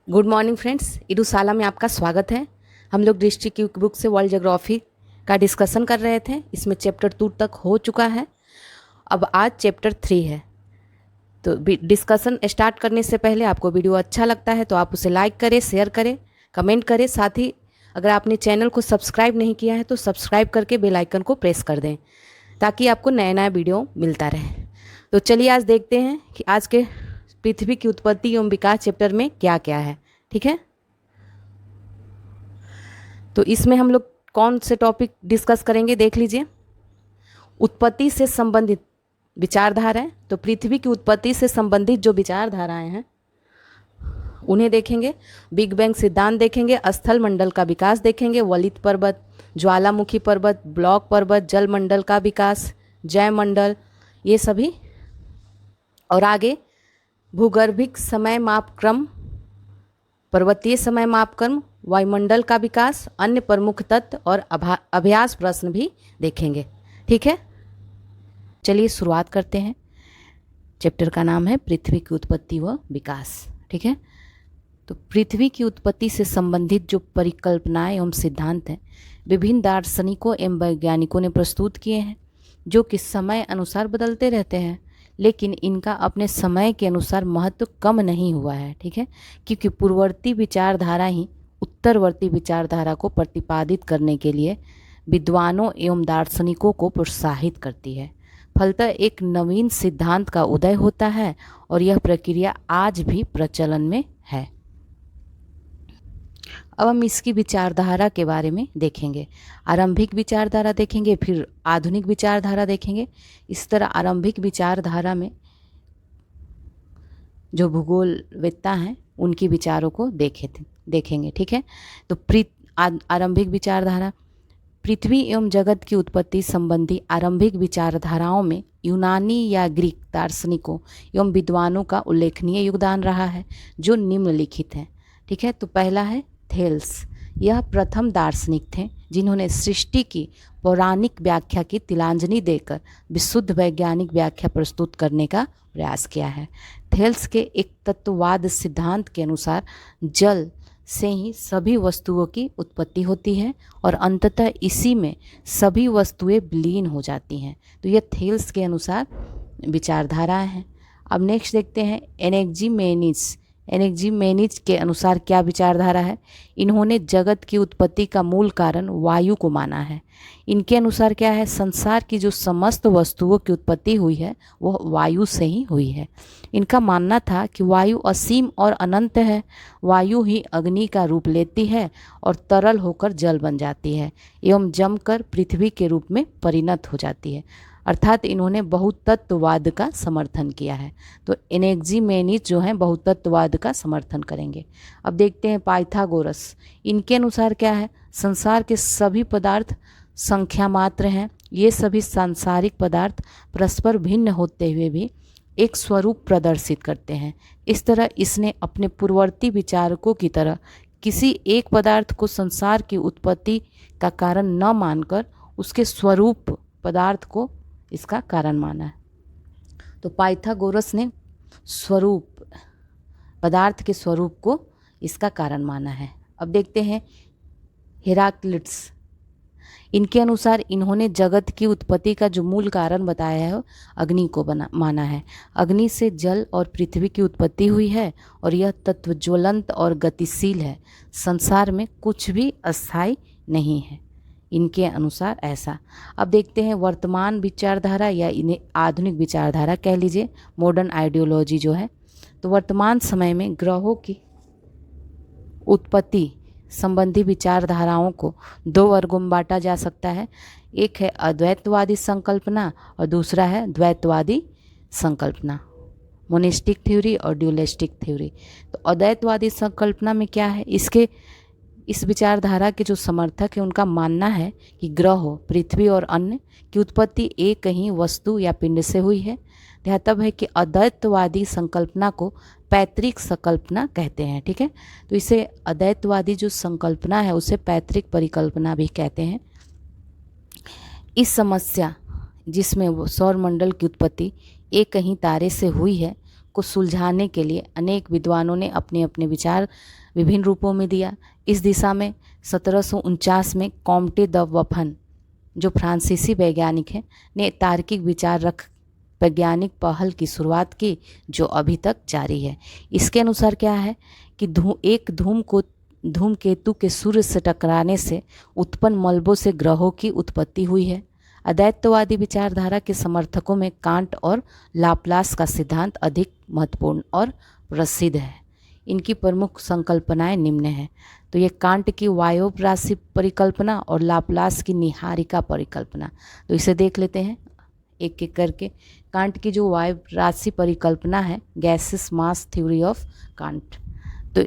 Good morning friends, इडूसाला में आपका स्वागत है। हम लोग डिस्ट्रिक्ट क्विक बुक से वर्ल्ड ज्योग्राफी का डिस्कशन कर रहे थे। इसमें चैप्टर 2 तक हो चुका है। अब आज चैप्टर 3 है। तो डिस्कशन स्टार्ट करने से पहले आपको वीडियो अच्छा लगता है तो आप उसे लाइक करें, शेयर करें, कमेंट करें। साथ ही अगर आपने चैनल को सब्सक्राइब नहीं किया है तो सब्सक्राइब करके बेल आइकन को प्रेस कर दें ताकि आपको नया नया वीडियो मिलता रहे। तो चलिए आज देखते हैं कि आज के पृथ्वी की उत्पत्ति एवं विकास चैप्टर में क्या क्या है। ठीक है, तो इसमें हम लोग कौन से टॉपिक डिस्कस करेंगे देख लीजिए। उत्पत्ति से संबंधित विचारधाराएं, तो पृथ्वी की उत्पत्ति से संबंधित जो विचारधाराएं हैं उन्हें देखेंगे। बिग बैंग सिद्धांत देखेंगे, स्थल मंडल का विकास देखेंगे, वलित पर्वत, ज्वालामुखी पर्वत, ब्लॉक पर्वत, जल मंडल का विकास, जय मंडल, ये सभी। और आगे भूगर्भिक समय मापक्रम, पर्वतीय समय मापक्रम, वायुमंडल का विकास, अन्य प्रमुख तत्व और अभ्यास प्रश्न भी देखेंगे। ठीक है, चलिए शुरुआत करते हैं। चैप्टर का नाम है पृथ्वी की उत्पत्ति व विकास। ठीक है, तो पृथ्वी की उत्पत्ति से संबंधित जो परिकल्पनाएं एवं सिद्धांत हैं विभिन्न दार्शनिकों एवं वैज्ञानिकों ने प्रस्तुत किए हैं, जो कि समय अनुसार बदलते रहते हैं, लेकिन इनका अपने समय के अनुसार महत्व कम नहीं हुआ है। ठीक है, क्योंकि पूर्ववर्ती विचारधारा ही उत्तरवर्ती विचारधारा को प्रतिपादित करने के लिए विद्वानों एवं दार्शनिकों को प्रोत्साहित करती है। फलतः एक नवीन सिद्धांत का उदय होता है और यह प्रक्रिया आज भी प्रचलन में है। अब हम इसकी विचारधारा के बारे में देखेंगे। आरंभिक विचारधारा देखेंगे, फिर आधुनिक विचारधारा देखेंगे। इस तरह आरंभिक विचारधारा में जो भूगोलवेत्ता हैं उनकी विचारों को देखेंगे। ठीक है, तो आरंभिक विचारधारा, पृथ्वी एवं जगत की उत्पत्ति संबंधी आरंभिक विचारधाराओं में यूनानी या ग्रीक दार्शनिकों एवं विद्वानों का उल्लेखनीय योगदान रहा है, जो निम्नलिखित हैं। ठीक है, तो पहला है थेल्स। यह प्रथम दार्शनिक थे जिन्होंने सृष्टि की पौराणिक व्याख्या की तिलांजलि देकर विशुद्ध वैज्ञानिक व्याख्या प्रस्तुत करने का प्रयास किया है। थेल्स के एक तत्ववाद सिद्धांत के अनुसार जल से ही सभी वस्तुओं की उत्पत्ति होती है और अंततः इसी में सभी वस्तुएं विलीन हो जाती हैं। तो यह थेल्स के अनुसार विचारधारा है। अब नेक्स्ट देखते हैं एनेक्जिमेनिस। एनेक्जिमेनिस के अनुसार क्या विचारधारा है? इन्होंने जगत की उत्पत्ति का मूल कारण वायु को माना है। इनके अनुसार क्या है? संसार की जो समस्त वस्तुओं की उत्पत्ति हुई है वह वायु से ही हुई है। इनका मानना था कि वायु असीम और अनंत है। वायु ही अग्नि का रूप लेती है और तरल होकर जल बन जाती है एवं जमकर पृथ्वी के रूप में परिणत हो जाती है। अर्थात इन्होंने बहुतत्ववाद का समर्थन किया है। तो एनेक्जिमेनिस जो हैं बहुतत्ववाद का समर्थन करेंगे। अब देखते हैं पाइथागोरस। इनके अनुसार क्या है? संसार के सभी पदार्थ संख्या मात्र हैं। ये सभी सांसारिक पदार्थ परस्पर भिन्न होते हुए भी एक स्वरूप प्रदर्शित करते हैं। इस तरह इसने अपने पूर्ववर्ती विचारकों की तरह किसी एक पदार्थ को संसार की उत्पत्ति का कारण न मानकर उसके स्वरूप पदार्थ को इसका कारण माना है। तो पाइथागोरस ने स्वरूप पदार्थ के स्वरूप को इसका कारण माना है। अब देखते हैं हेराक्लिटस। इनके अनुसार इन्होंने जगत की उत्पत्ति का जो मूल कारण बताया है अग्नि को माना है। अग्नि से जल और पृथ्वी की उत्पत्ति हुई है और यह तत्व ज्वलंत और गतिशील है। संसार में कुछ भी अस्थायी नहीं है, इनके अनुसार ऐसा। अब देखते हैं वर्तमान विचारधारा या इन्हें आधुनिक विचारधारा कह लीजिए, मॉडर्न आइडियोलॉजी जो है। तो वर्तमान समय में ग्रहों की उत्पत्ति संबंधी विचारधाराओं को दो वर्गों में बांटा जा सकता है। एक है अद्वैतवादी संकल्पना और दूसरा है द्वैतवादी संकल्पना, मोनिस्टिक थ्योरी और ड्यूलिस्टिक थ्योरी। तो अद्वैतवादी संकल्पना में क्या है? इस विचारधारा के जो समर्थक हैं उनका मानना है कि ग्रहों, पृथ्वी और अन्य की उत्पत्ति एक ही वस्तु या पिंड से हुई है। यह तब है कि अद्वैतवादी संकल्पना को पैतृक संकल्पना कहते हैं। ठीक है, तो इसे अद्वैतवादी जो संकल्पना है उसे पैतृक परिकल्पना भी कहते हैं। इस समस्या जिसमें वो सौरमंडल की उत्पत्ति एक ही तारे से हुई है को सुलझाने के लिए अनेक विद्वानों ने अपने अपने विचार विभिन्न रूपों में दिया। इस दिशा में 1749 में कॉम्टे द वफन, जो फ्रांसीसी वैज्ञानिक हैं, ने तार्किक विचार रख वैज्ञानिक पहल की शुरुआत की, जो अभी तक जारी है। इसके अनुसार क्या है कि एक धूमकेतु के सूर्य से टकराने से उत्पन्न मलबों से ग्रहों की उत्पत्ति हुई है। अद्वैतवादी विचारधारा के समर्थकों में कांट और लाप्लास का सिद्धांत अधिक महत्वपूर्ण और प्रसिद्ध है। इनकी प्रमुख संकल्पनाएं निम्न हैं। तो ये कांट की वायव्य राशि परिकल्पना और लाप्लास की निहारिका परिकल्पना। तो इसे देख लेते हैं एक एक करके। कांट की जो वायव्य राशि परिकल्पना है, gases mass theory of can't, तो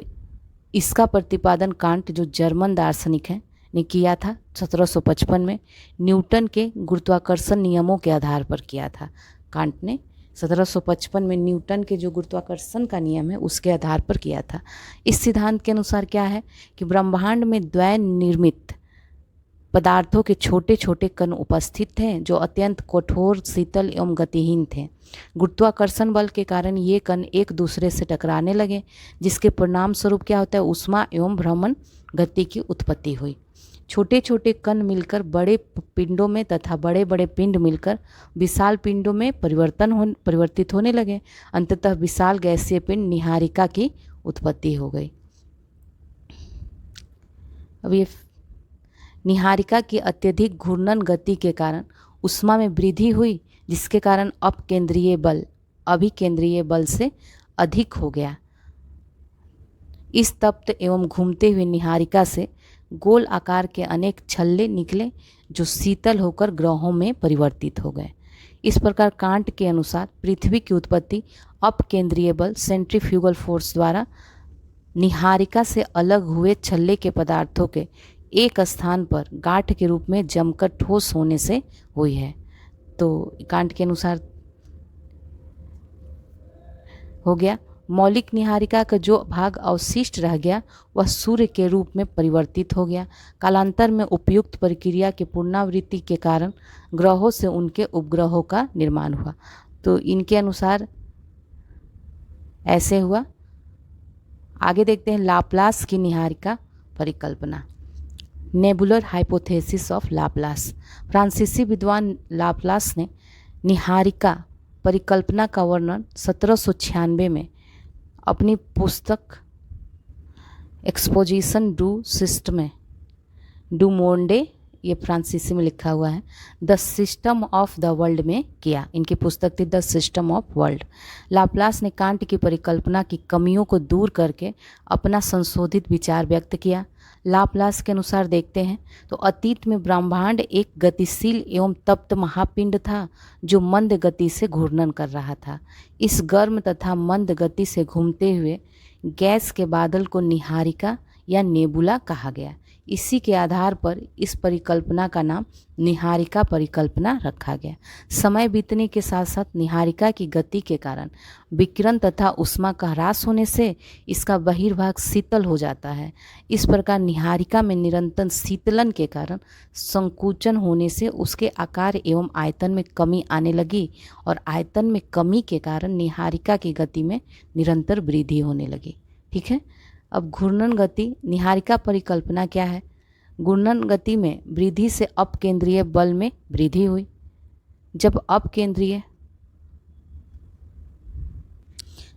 इसका प्रतिपादन कांट जो जर्मन दार्शनिक हैं ने किया था 1755 में न्यूटन के गुरुत्वाकर्षण नियमों के आधार पर किया था। कांट ने 1755 में न्यूटन के जो गुरुत्वाकर्षण का नियम है उसके आधार पर किया था। इस सिद्धांत के अनुसार क्या है कि ब्रह्मांड में द्वैत निर्मित पदार्थों के छोटे छोटे कण उपस्थित थे जो अत्यंत कठोर, शीतल एवं गतिहीन थे। गुरुत्वाकर्षण बल के कारण ये कण एक दूसरे से टकराने लगे, जिसके परिणाम स्वरूप क्या होता है, ऊष्मा एवं भ्रमण गति की उत्पत्ति हुई। छोटे छोटे कण मिलकर बड़े पिंडों में तथा बड़े बड़े पिंड मिलकर विशाल पिंडों में परिवर्तित होने लगे। अंततः विशाल गैसीय पिंड निहारिका की उत्पत्ति हो गई। अब ये निहारिका की अत्यधिक घूर्णन गति के कारण ऊष्मा में वृद्धि हुई, जिसके कारण अपकेंद्रीय बल अभिकेंद्रीय बल से अधिक हो गया। इस तप्त एवं घूमते हुए निहारिका से गोल आकार के अनेक छल्ले निकले जो शीतल होकर ग्रहों में परिवर्तित हो गए। इस प्रकार कांट के अनुसार पृथ्वी की उत्पत्ति अपकेंद्रीय बल सेंट्रीफ्यूगल फोर्स द्वारा निहारिका से अलग हुए छल्ले के पदार्थों के एक स्थान पर गांठ के रूप में जमकर ठोस होने से हुई है। तो कांट के अनुसार हो गया। मौलिक निहारिका का जो भाग अवशिष्ट रह गया वह सूर्य के रूप में परिवर्तित हो गया। कालांतर में उपयुक्त प्रक्रिया के पुनरावृत्ति के कारण ग्रहों से उनके उपग्रहों का निर्माण हुआ। तो इनके अनुसार ऐसे हुआ। आगे देखते हैं लाप्लास की निहारिका परिकल्पना, नेबुलर हाइपोथेसिस ऑफ लाप्लास। फ्रांसीसी विद्वान लाप्लास ने निहारिका परिकल्पना का वर्णन 1796 में अपनी पुस्तक एक्सपोजिशन डू सिस्टम डू मोंडे, ये फ्रांसीसी में लिखा हुआ है, the system of the world में किया। इनकी पुस्तक थी the system of world. Laplace ने कांट की परिकल्पना की कमियों को दूर करके अपना संशोधित विचार व्यक्त किया। लाप्लास के अनुसार देखते हैं तो अतीत में ब्रह्मांड एक गतिशील एवं तप्त महापिंड था जो मंद गति से घूर्णन कर रहा था। इस गर्म तथा मंद गति से घूमते हुए गैस के बादल को निहारिका या नेबुला कहा गया। इसी के आधार पर इस परिकल्पना का नाम निहारिका परिकल्पना रखा गया। समय बीतने के साथ साथ निहारिका की गति के कारण विकिरण तथा ऊष्मा का ह्रास होने से इसका बहिर्भाग शीतल हो जाता है। इस प्रकार निहारिका में निरंतर शीतलन के कारण संकुचन होने से उसके आकार एवं आयतन में कमी आने लगी और आयतन में कमी के कारण निहारिका की गति में निरंतर वृद्धि होने लगी। ठीक है। अब घूर्णन गति निहारिका परिकल्पना क्या है? घूर्णन गति में वृद्धि से अपकेंद्रीय बल में वृद्धि हुई। जब अपकेंद्रीय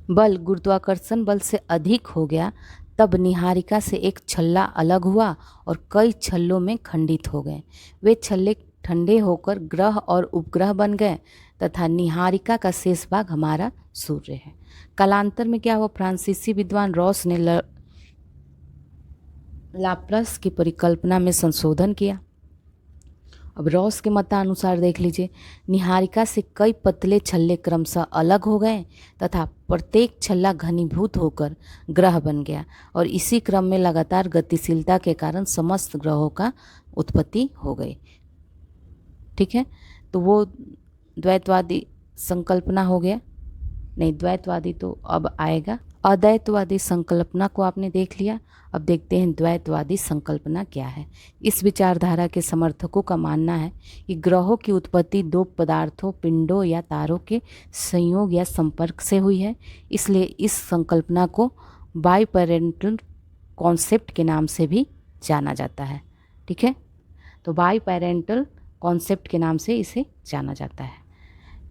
बल गुरुत्वाकर्षण बल से अधिक हो गया तब निहारिका से एक छल्ला अलग हुआ और कई छल्लों में खंडित हो गए। वे छल्ले ठंडे होकर ग्रह और उपग्रह बन गए तथा निहारिका का शेष भाग हमारा सूर्य है। कालांतर में क्या हुआ? फ्रांसीसी विद्वान रॉस ने लाप्लास की परिकल्पना में संशोधन किया। अब रॉस के मतानुसार देख लीजिए, निहारिका से कई पतले छल्ले क्रमशः अलग हो गए तथा प्रत्येक छल्ला घनीभूत होकर ग्रह बन गया और इसी क्रम में लगातार गतिशीलता के कारण समस्त ग्रहों का उत्पत्ति हो गई। ठीक है। तो वो द्वैतवादी संकल्पना हो गया, नहीं द्वैतवादी तो अब आएगा। अद्वैतवादी संकल्पना को आपने देख लिया। अब देखते हैं द्वैतवादी संकल्पना क्या है। इस विचारधारा के समर्थकों का मानना है कि ग्रहों की उत्पत्ति दो पदार्थों, पिंडों या तारों के संयोग या संपर्क से हुई है। इसलिए इस संकल्पना को बाईपेरेंटल कॉन्सेप्ट के नाम से भी जाना जाता है। ठीक है, तो बाईपेरेंटल कॉन्सेप्ट के नाम से इसे जाना जाता है।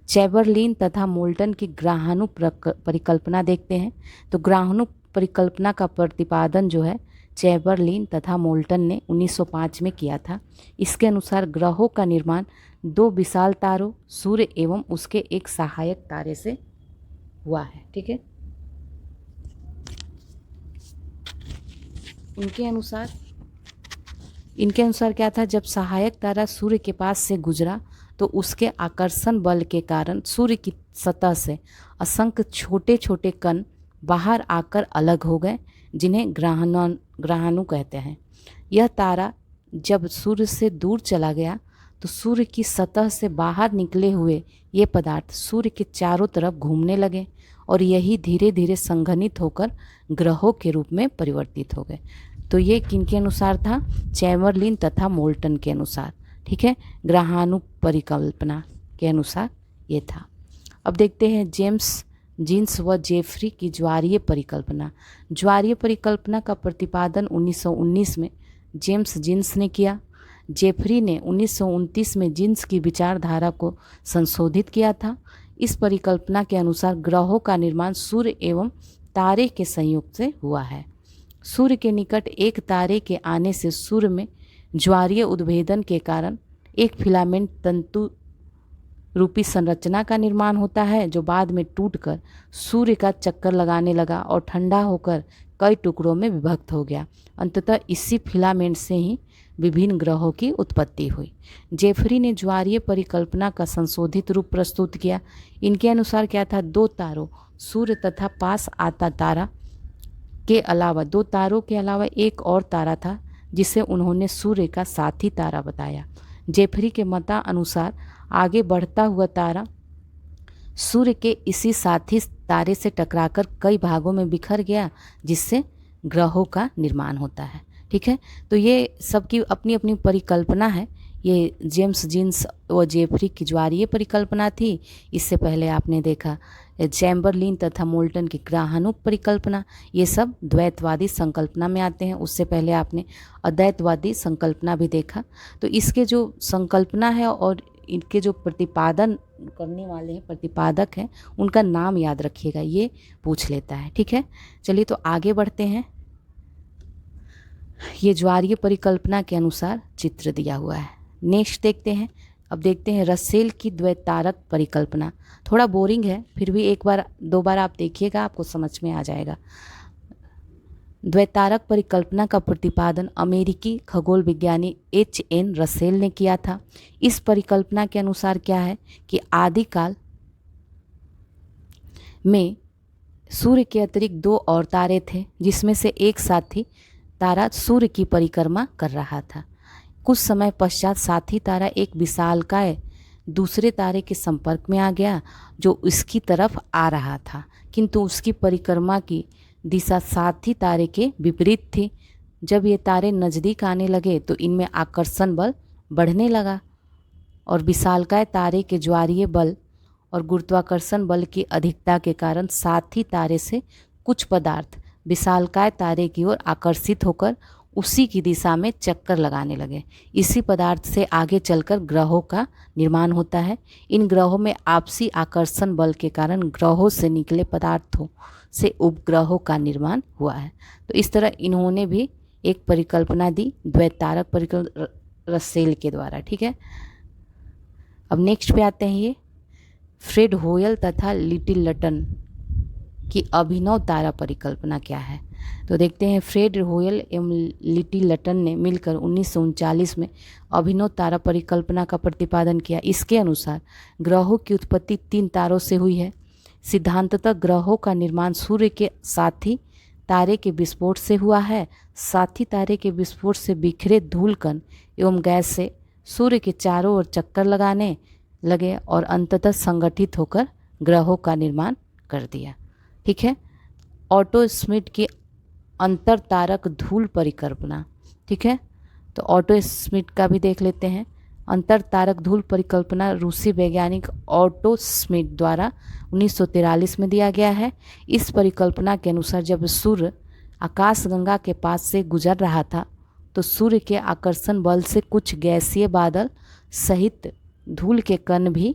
चैबरलिन तथा मोल्टन की ग्रहाणु परिकल्पना देखते हैं। तो ग्रहाणु परिकल्पना का प्रतिपादन जो है चैबरलिन तथा मोल्टन ने 1905 में किया था। इसके अनुसार ग्रहों का निर्माण दो विशाल तारों, सूर्य एवं उसके एक सहायक तारे से हुआ है। ठीक है, इनके अनुसार क्या था, जब सहायक तारा सूर्य के पास से गुजरा तो उसके आकर्षण बल के कारण सूर्य की सतह से असंख्य छोटे छोटे कण बाहर आकर अलग हो गए, जिन्हें ग्रहाणु कहते हैं। यह तारा जब सूर्य से दूर चला गया तो सूर्य की सतह से बाहर निकले हुए ये पदार्थ सूर्य के चारों तरफ घूमने लगे और यही धीरे धीरे संघनित होकर ग्रहों के रूप में परिवर्तित हो गए। तो ये किनके अनुसार था, चैबरलिन तथा मोल्टन के अनुसार। ठीक है, ग्रहाणु परिकल्पना के अनुसार ये था। अब देखते हैं जेम्स जीन्स व जेफरी की ज्वारीय परिकल्पना। ज्वारीय परिकल्पना का प्रतिपादन 1919 में जेम्स जीन्स ने किया। जेफरी ने 1929 में जीन्स की विचारधारा को संशोधित किया था। इस परिकल्पना के अनुसार ग्रहों का निर्माण सूर्य एवं तारे के संयोग से हुआ है। सूर्य के निकट एक तारे के आने से सूर्य में ज्वारीय उद्भेदन के कारण एक फिलामेंट तंतु रूपी संरचना का निर्माण होता है, जो बाद में टूटकर सूर्य का चक्कर लगाने लगा और ठंडा होकर कई टुकड़ों में विभक्त हो गया। अंततः इसी फिलामेंट से ही विभिन्न ग्रहों की उत्पत्ति हुई। जेफरी ने ज्वारीय परिकल्पना का संशोधित रूप प्रस्तुत किया। इनके अनुसार क्या था, दो तारों सूर्य तथा पास आता तारा के अलावा, दो तारों के अलावा एक और तारा था जिसे उन्होंने सूर्य का साथी तारा बताया। जेफरी के मतानुसार आगे बढ़ता हुआ तारा सूर्य के इसी साथी तारे से टकराकर कई भागों में बिखर गया, जिससे ग्रहों का निर्माण होता है। ठीक है, तो ये सबकी अपनी अपनी परिकल्पना है। ये जेम्स जीन्स व जेफरी की ज्वारीय परिकल्पना थी। इससे पहले आपने देखा चैम्बरलिन तथा मोल्टन की ग्रहाणु परिकल्पना। ये सब द्वैतवादी संकल्पना में आते हैं। उससे पहले आपने अद्वैतवादी संकल्पना भी देखा। तो इसके जो संकल्पना है और इनके जो प्रतिपादन करने वाले हैं, प्रतिपादक हैं, उनका नाम याद रखिएगा, ये पूछ लेता है। ठीक है, चलिए तो आगे बढ़ते हैं। ये ज्वारीय परिकल्पना के अनुसार चित्र दिया हुआ है। नेक्स्ट देखते हैं। अब देखते हैं रसेल की द्वैतारक परिकल्पना। थोड़ा बोरिंग है, फिर भी एक बार दो बार आप देखिएगा, आपको समझ में आ जाएगा। द्वैतारक परिकल्पना का प्रतिपादन अमेरिकी खगोल विज्ञानी H.N. रसेल ने किया था। इस परिकल्पना के अनुसार क्या है कि आदिकाल में सूर्य के अतिरिक्त दो और तारे थे, जिसमें से एक साथी तारा सूर्य की परिक्रमा कर रहा था। कुछ समय पश्चात साथी तारा एक विशालकाय दूसरे तारे के संपर्क में आ गया, जो इसकी तरफ आ रहा था, किंतु उसकी परिक्रमा की दिशा साथी तारे के विपरीत थी। जब ये तारे नज़दीक आने लगे तो इनमें आकर्षण बल बढ़ने लगा और विशालकाय तारे के ज्वारीय बल और गुरुत्वाकर्षण बल की अधिकता के कारण साथी तारे से कुछ पदार्थ विशालकाय तारे की ओर आकर्षित होकर उसी की दिशा में चक्कर लगाने लगे। इसी पदार्थ से आगे चलकर ग्रहों का निर्माण होता है। इन ग्रहों में आपसी आकर्षण बल के कारण ग्रहों से निकले पदार्थों से उपग्रहों का निर्माण हुआ है। तो इस तरह इन्होंने भी एक परिकल्पना दी, द्वैतारक परिकल्पना रसेल के द्वारा। ठीक है, अब नेक्स्ट पे आते हैं। ये फ्रेड होयल तथा लिटिल लटन की अभिनव तारा परिकल्पना क्या है। तो देखते हैं, फ्रेड होयल एवं लिटिल लटन ने मिलकर 1939 में अभिनव तारा परिकल्पना का प्रतिपादन किया। इसके अनुसार ग्रहों की उत्पत्ति 3 तारों से हुई है। सिद्धांततः ग्रहों का निर्माण सूर्य के साथी तारे के विस्फोट से हुआ है। साथी तारे के विस्फोट से बिखरे धूल कण एवं गैस से सूर्य के चारों ओर चक्कर लगाने लगे और अंततः संगठित होकर ग्रहों का निर्माण कर दिया। ठीक है, ऑटो स्मिथ की अंतर तारक धूल परिकल्पना, ठीक है। तो ऑटो स्मिथ का भी देख लेते हैं। अंतर तारक धूल परिकल्पना रूसी वैज्ञानिक ऑटो स्मिथ द्वारा 1943 में दिया गया है। इस परिकल्पना के अनुसार जब सूर्य आकाशगंगा के पास से गुजर रहा था तो सूर्य के आकर्षण बल से कुछ गैसीय बादल सहित धूल के कण भी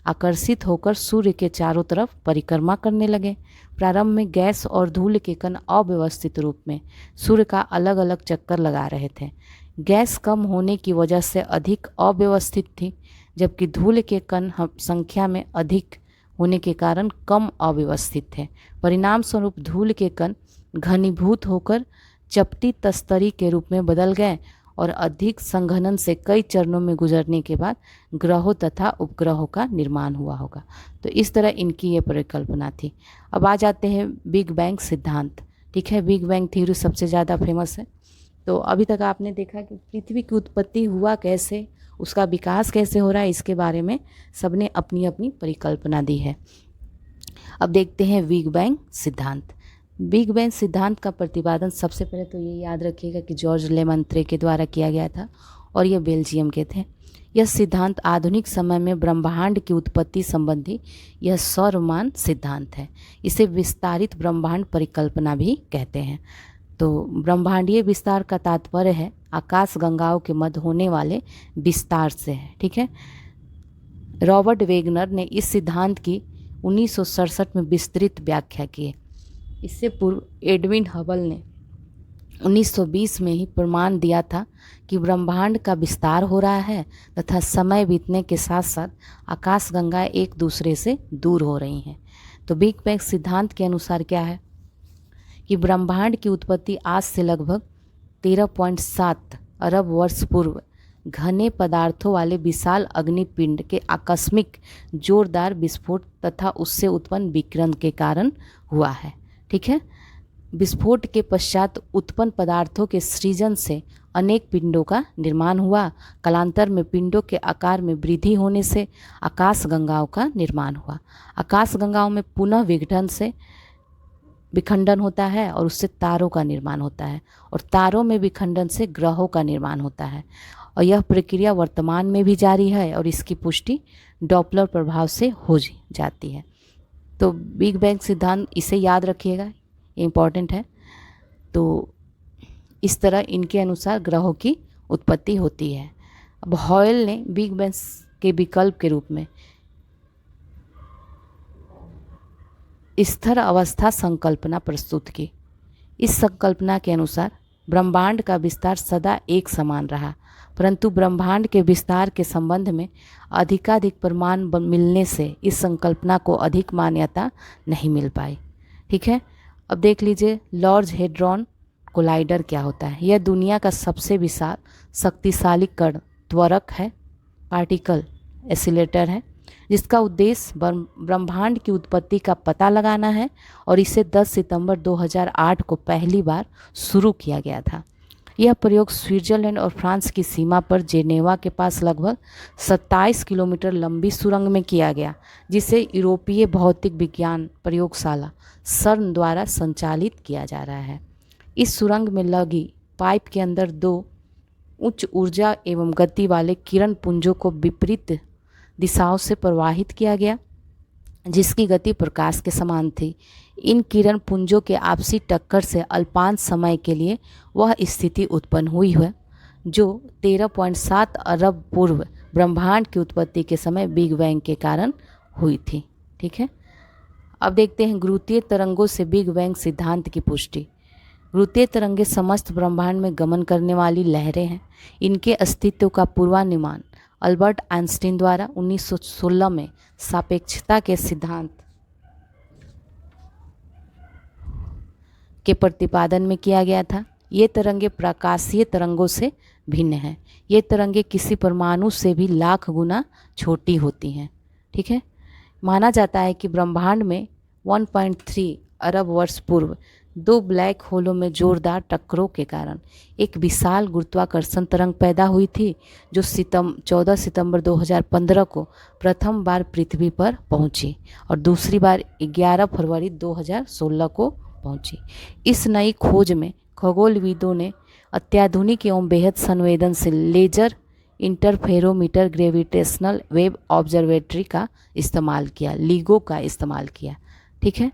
आकर्षित होकर सूर्य के चारों तरफ परिक्रमा करने लगे। प्रारंभ में गैस और धूल के कण अव्यवस्थित रूप में सूर्य का अलग अलग चक्कर लगा रहे थे। गैस कम होने की वजह से अधिक अव्यवस्थित थी, जबकि धूल के कण संख्या में अधिक होने के कारण कम अव्यवस्थित थे। परिणाम स्वरूप धूल के कण घनीभूत होकर चपटी तस्तरी के रूप में बदल गए और अधिक संघनन से कई चरणों में गुजरने के बाद ग्रहों तथा उपग्रहों का निर्माण हुआ होगा। तो इस तरह इनकी ये परिकल्पना थी। अब आ जाते हैं बिग बैंग सिद्धांत, ठीक है। बिग बैंग थ्योरी सबसे ज़्यादा फेमस है। तो अभी तक आपने देखा कि पृथ्वी की उत्पत्ति हुआ कैसे, उसका विकास कैसे हो रहा है, इसके बारे में सबने अपनी अपनी परिकल्पना दी है। अब देखते हैं बिग बैंग सिद्धांत। बिग बैंग सिद्धांत का प्रतिपादन सबसे पहले तो ये याद रखिएगा कि जॉर्ज लेमंत्रे के द्वारा किया गया था और ये बेल्जियम के थे। यह सिद्धांत आधुनिक समय में ब्रह्मांड की उत्पत्ति संबंधी यह सर्वमान्य सिद्धांत है। इसे विस्तारित ब्रह्मांड परिकल्पना भी कहते हैं। तो ब्रह्मांडीय विस्तार का तात्पर्य है आकाश गंगाओं के मध्य होने वाले विस्तार से है, ठीक है। रॉबर्ट वेगनर ने इस सिद्धांत की 1967 में विस्तृत व्याख्या की है। इससे पूर्व एडविन हबल ने 1920 में ही प्रमाण दिया था कि ब्रह्मांड का विस्तार हो रहा है तथा समय बीतने के साथ साथ आकाशगंगाएं एक दूसरे से दूर हो रही हैं। तो बिग बैंग सिद्धांत के अनुसार क्या है कि ब्रह्मांड की उत्पत्ति आज से लगभग 13.7 अरब वर्ष पूर्व घने पदार्थों वाले विशाल अग्निपिंड के आकस्मिक जोरदार विस्फोट तथा उससे उत्पन्न विकिरण के कारण हुआ है, ठीक है। विस्फोट के पश्चात उत्पन्न पदार्थों के सृजन से अनेक पिंडों का निर्माण हुआ। कालांतर में पिंडों के आकार में वृद्धि होने से आकाशगंगाओं का निर्माण हुआ। आकाशगंगाओं में पुनः विघटन से विखंडन होता है और उससे तारों का निर्माण होता है और तारों में विखंडन से ग्रहों का निर्माण होता है और यह प्रक्रिया वर्तमान में भी जारी है और इसकी पुष्टि डॉपलर प्रभाव से हो जाती है। तो बिग बैंग सिद्धांत इसे याद रखिएगा, ये इम्पॉर्टेंट है। तो इस तरह इनके अनुसार ग्रहों की उत्पत्ति होती है। अब हॉयल ने बिग बैंग के विकल्प के रूप में स्थिर अवस्था संकल्पना प्रस्तुत की। इस संकल्पना के अनुसार ब्रह्मांड का विस्तार सदा एक समान रहा, परंतु ब्रह्मांड के विस्तार के संबंध में अधिकाधिक प्रमाण मिलने से इस संकल्पना को अधिक मान्यता नहीं मिल पाई, ठीक है। अब देख लीजिए लार्ज हेड्रॉन कोलाइडर क्या होता है। यह दुनिया का सबसे विशाल शक्तिशाली कण त्वरक है, पार्टिकल एक्सीलरेटर है, जिसका उद्देश्य ब्रह्मांड की उत्पत्ति का पता लगाना है और इसे 10 सितंबर 2008 को पहली बार शुरू किया गया था। यह प्रयोग स्विट्जरलैंड और फ्रांस की सीमा पर जेनेवा के पास लगभग 27 किलोमीटर लंबी सुरंग में किया गया, जिसे यूरोपीय भौतिक विज्ञान प्रयोगशाला सर्न द्वारा संचालित किया जा रहा है। इस सुरंग में लगी पाइप के अंदर 2 उच्च ऊर्जा एवं गति वाले किरण पुंजों को विपरीत दिशाओं से प्रवाहित किया गया, जिसकी गति प्रकाश के समान थी। इन किरण पुंजों के आपसी टक्कर से अल्पांश समय के लिए वह स्थिति उत्पन्न हुई है जो 13.7 अरब पूर्व ब्रह्मांड की उत्पत्ति के समय बिग बैंग के कारण हुई थी, ठीक है। अब देखते हैं गुरुत्वीय तरंगों से बिग बैंग सिद्धांत की पुष्टि। गुरुत्वीय तरंगें समस्त ब्रह्मांड में गमन करने वाली लहरें हैं। इनके अस्तित्व का पूर्वानुमान अल्बर्ट आइंस्टीन द्वारा 1916 में सापेक्षता के सिद्धांत के प्रतिपादन में किया गया था। ये तरंगें प्रकाशीय तरंगों से भिन्न हैं। ये तरंगें किसी परमाणु से भी लाख गुना छोटी होती हैं, ठीक है। माना जाता है कि ब्रह्मांड में 1.3 अरब वर्ष पूर्व 2 ब्लैक होलों में जोरदार टक्करों के कारण एक विशाल गुरुत्वाकर्षण तरंग पैदा हुई थी, जो 14 सितंबर 2015 को प्रथम बार पृथ्वी पर पहुंची और दूसरी बार 11 फरवरी 2016 को पहुंची। इस नई खोज में खगोलविदों ने अत्याधुनिक एवं बेहद संवेदनशील laser interferometer gravitational wave observatory का इस्तेमाल किया, लीगो का इस्तेमाल किया। ठीक है,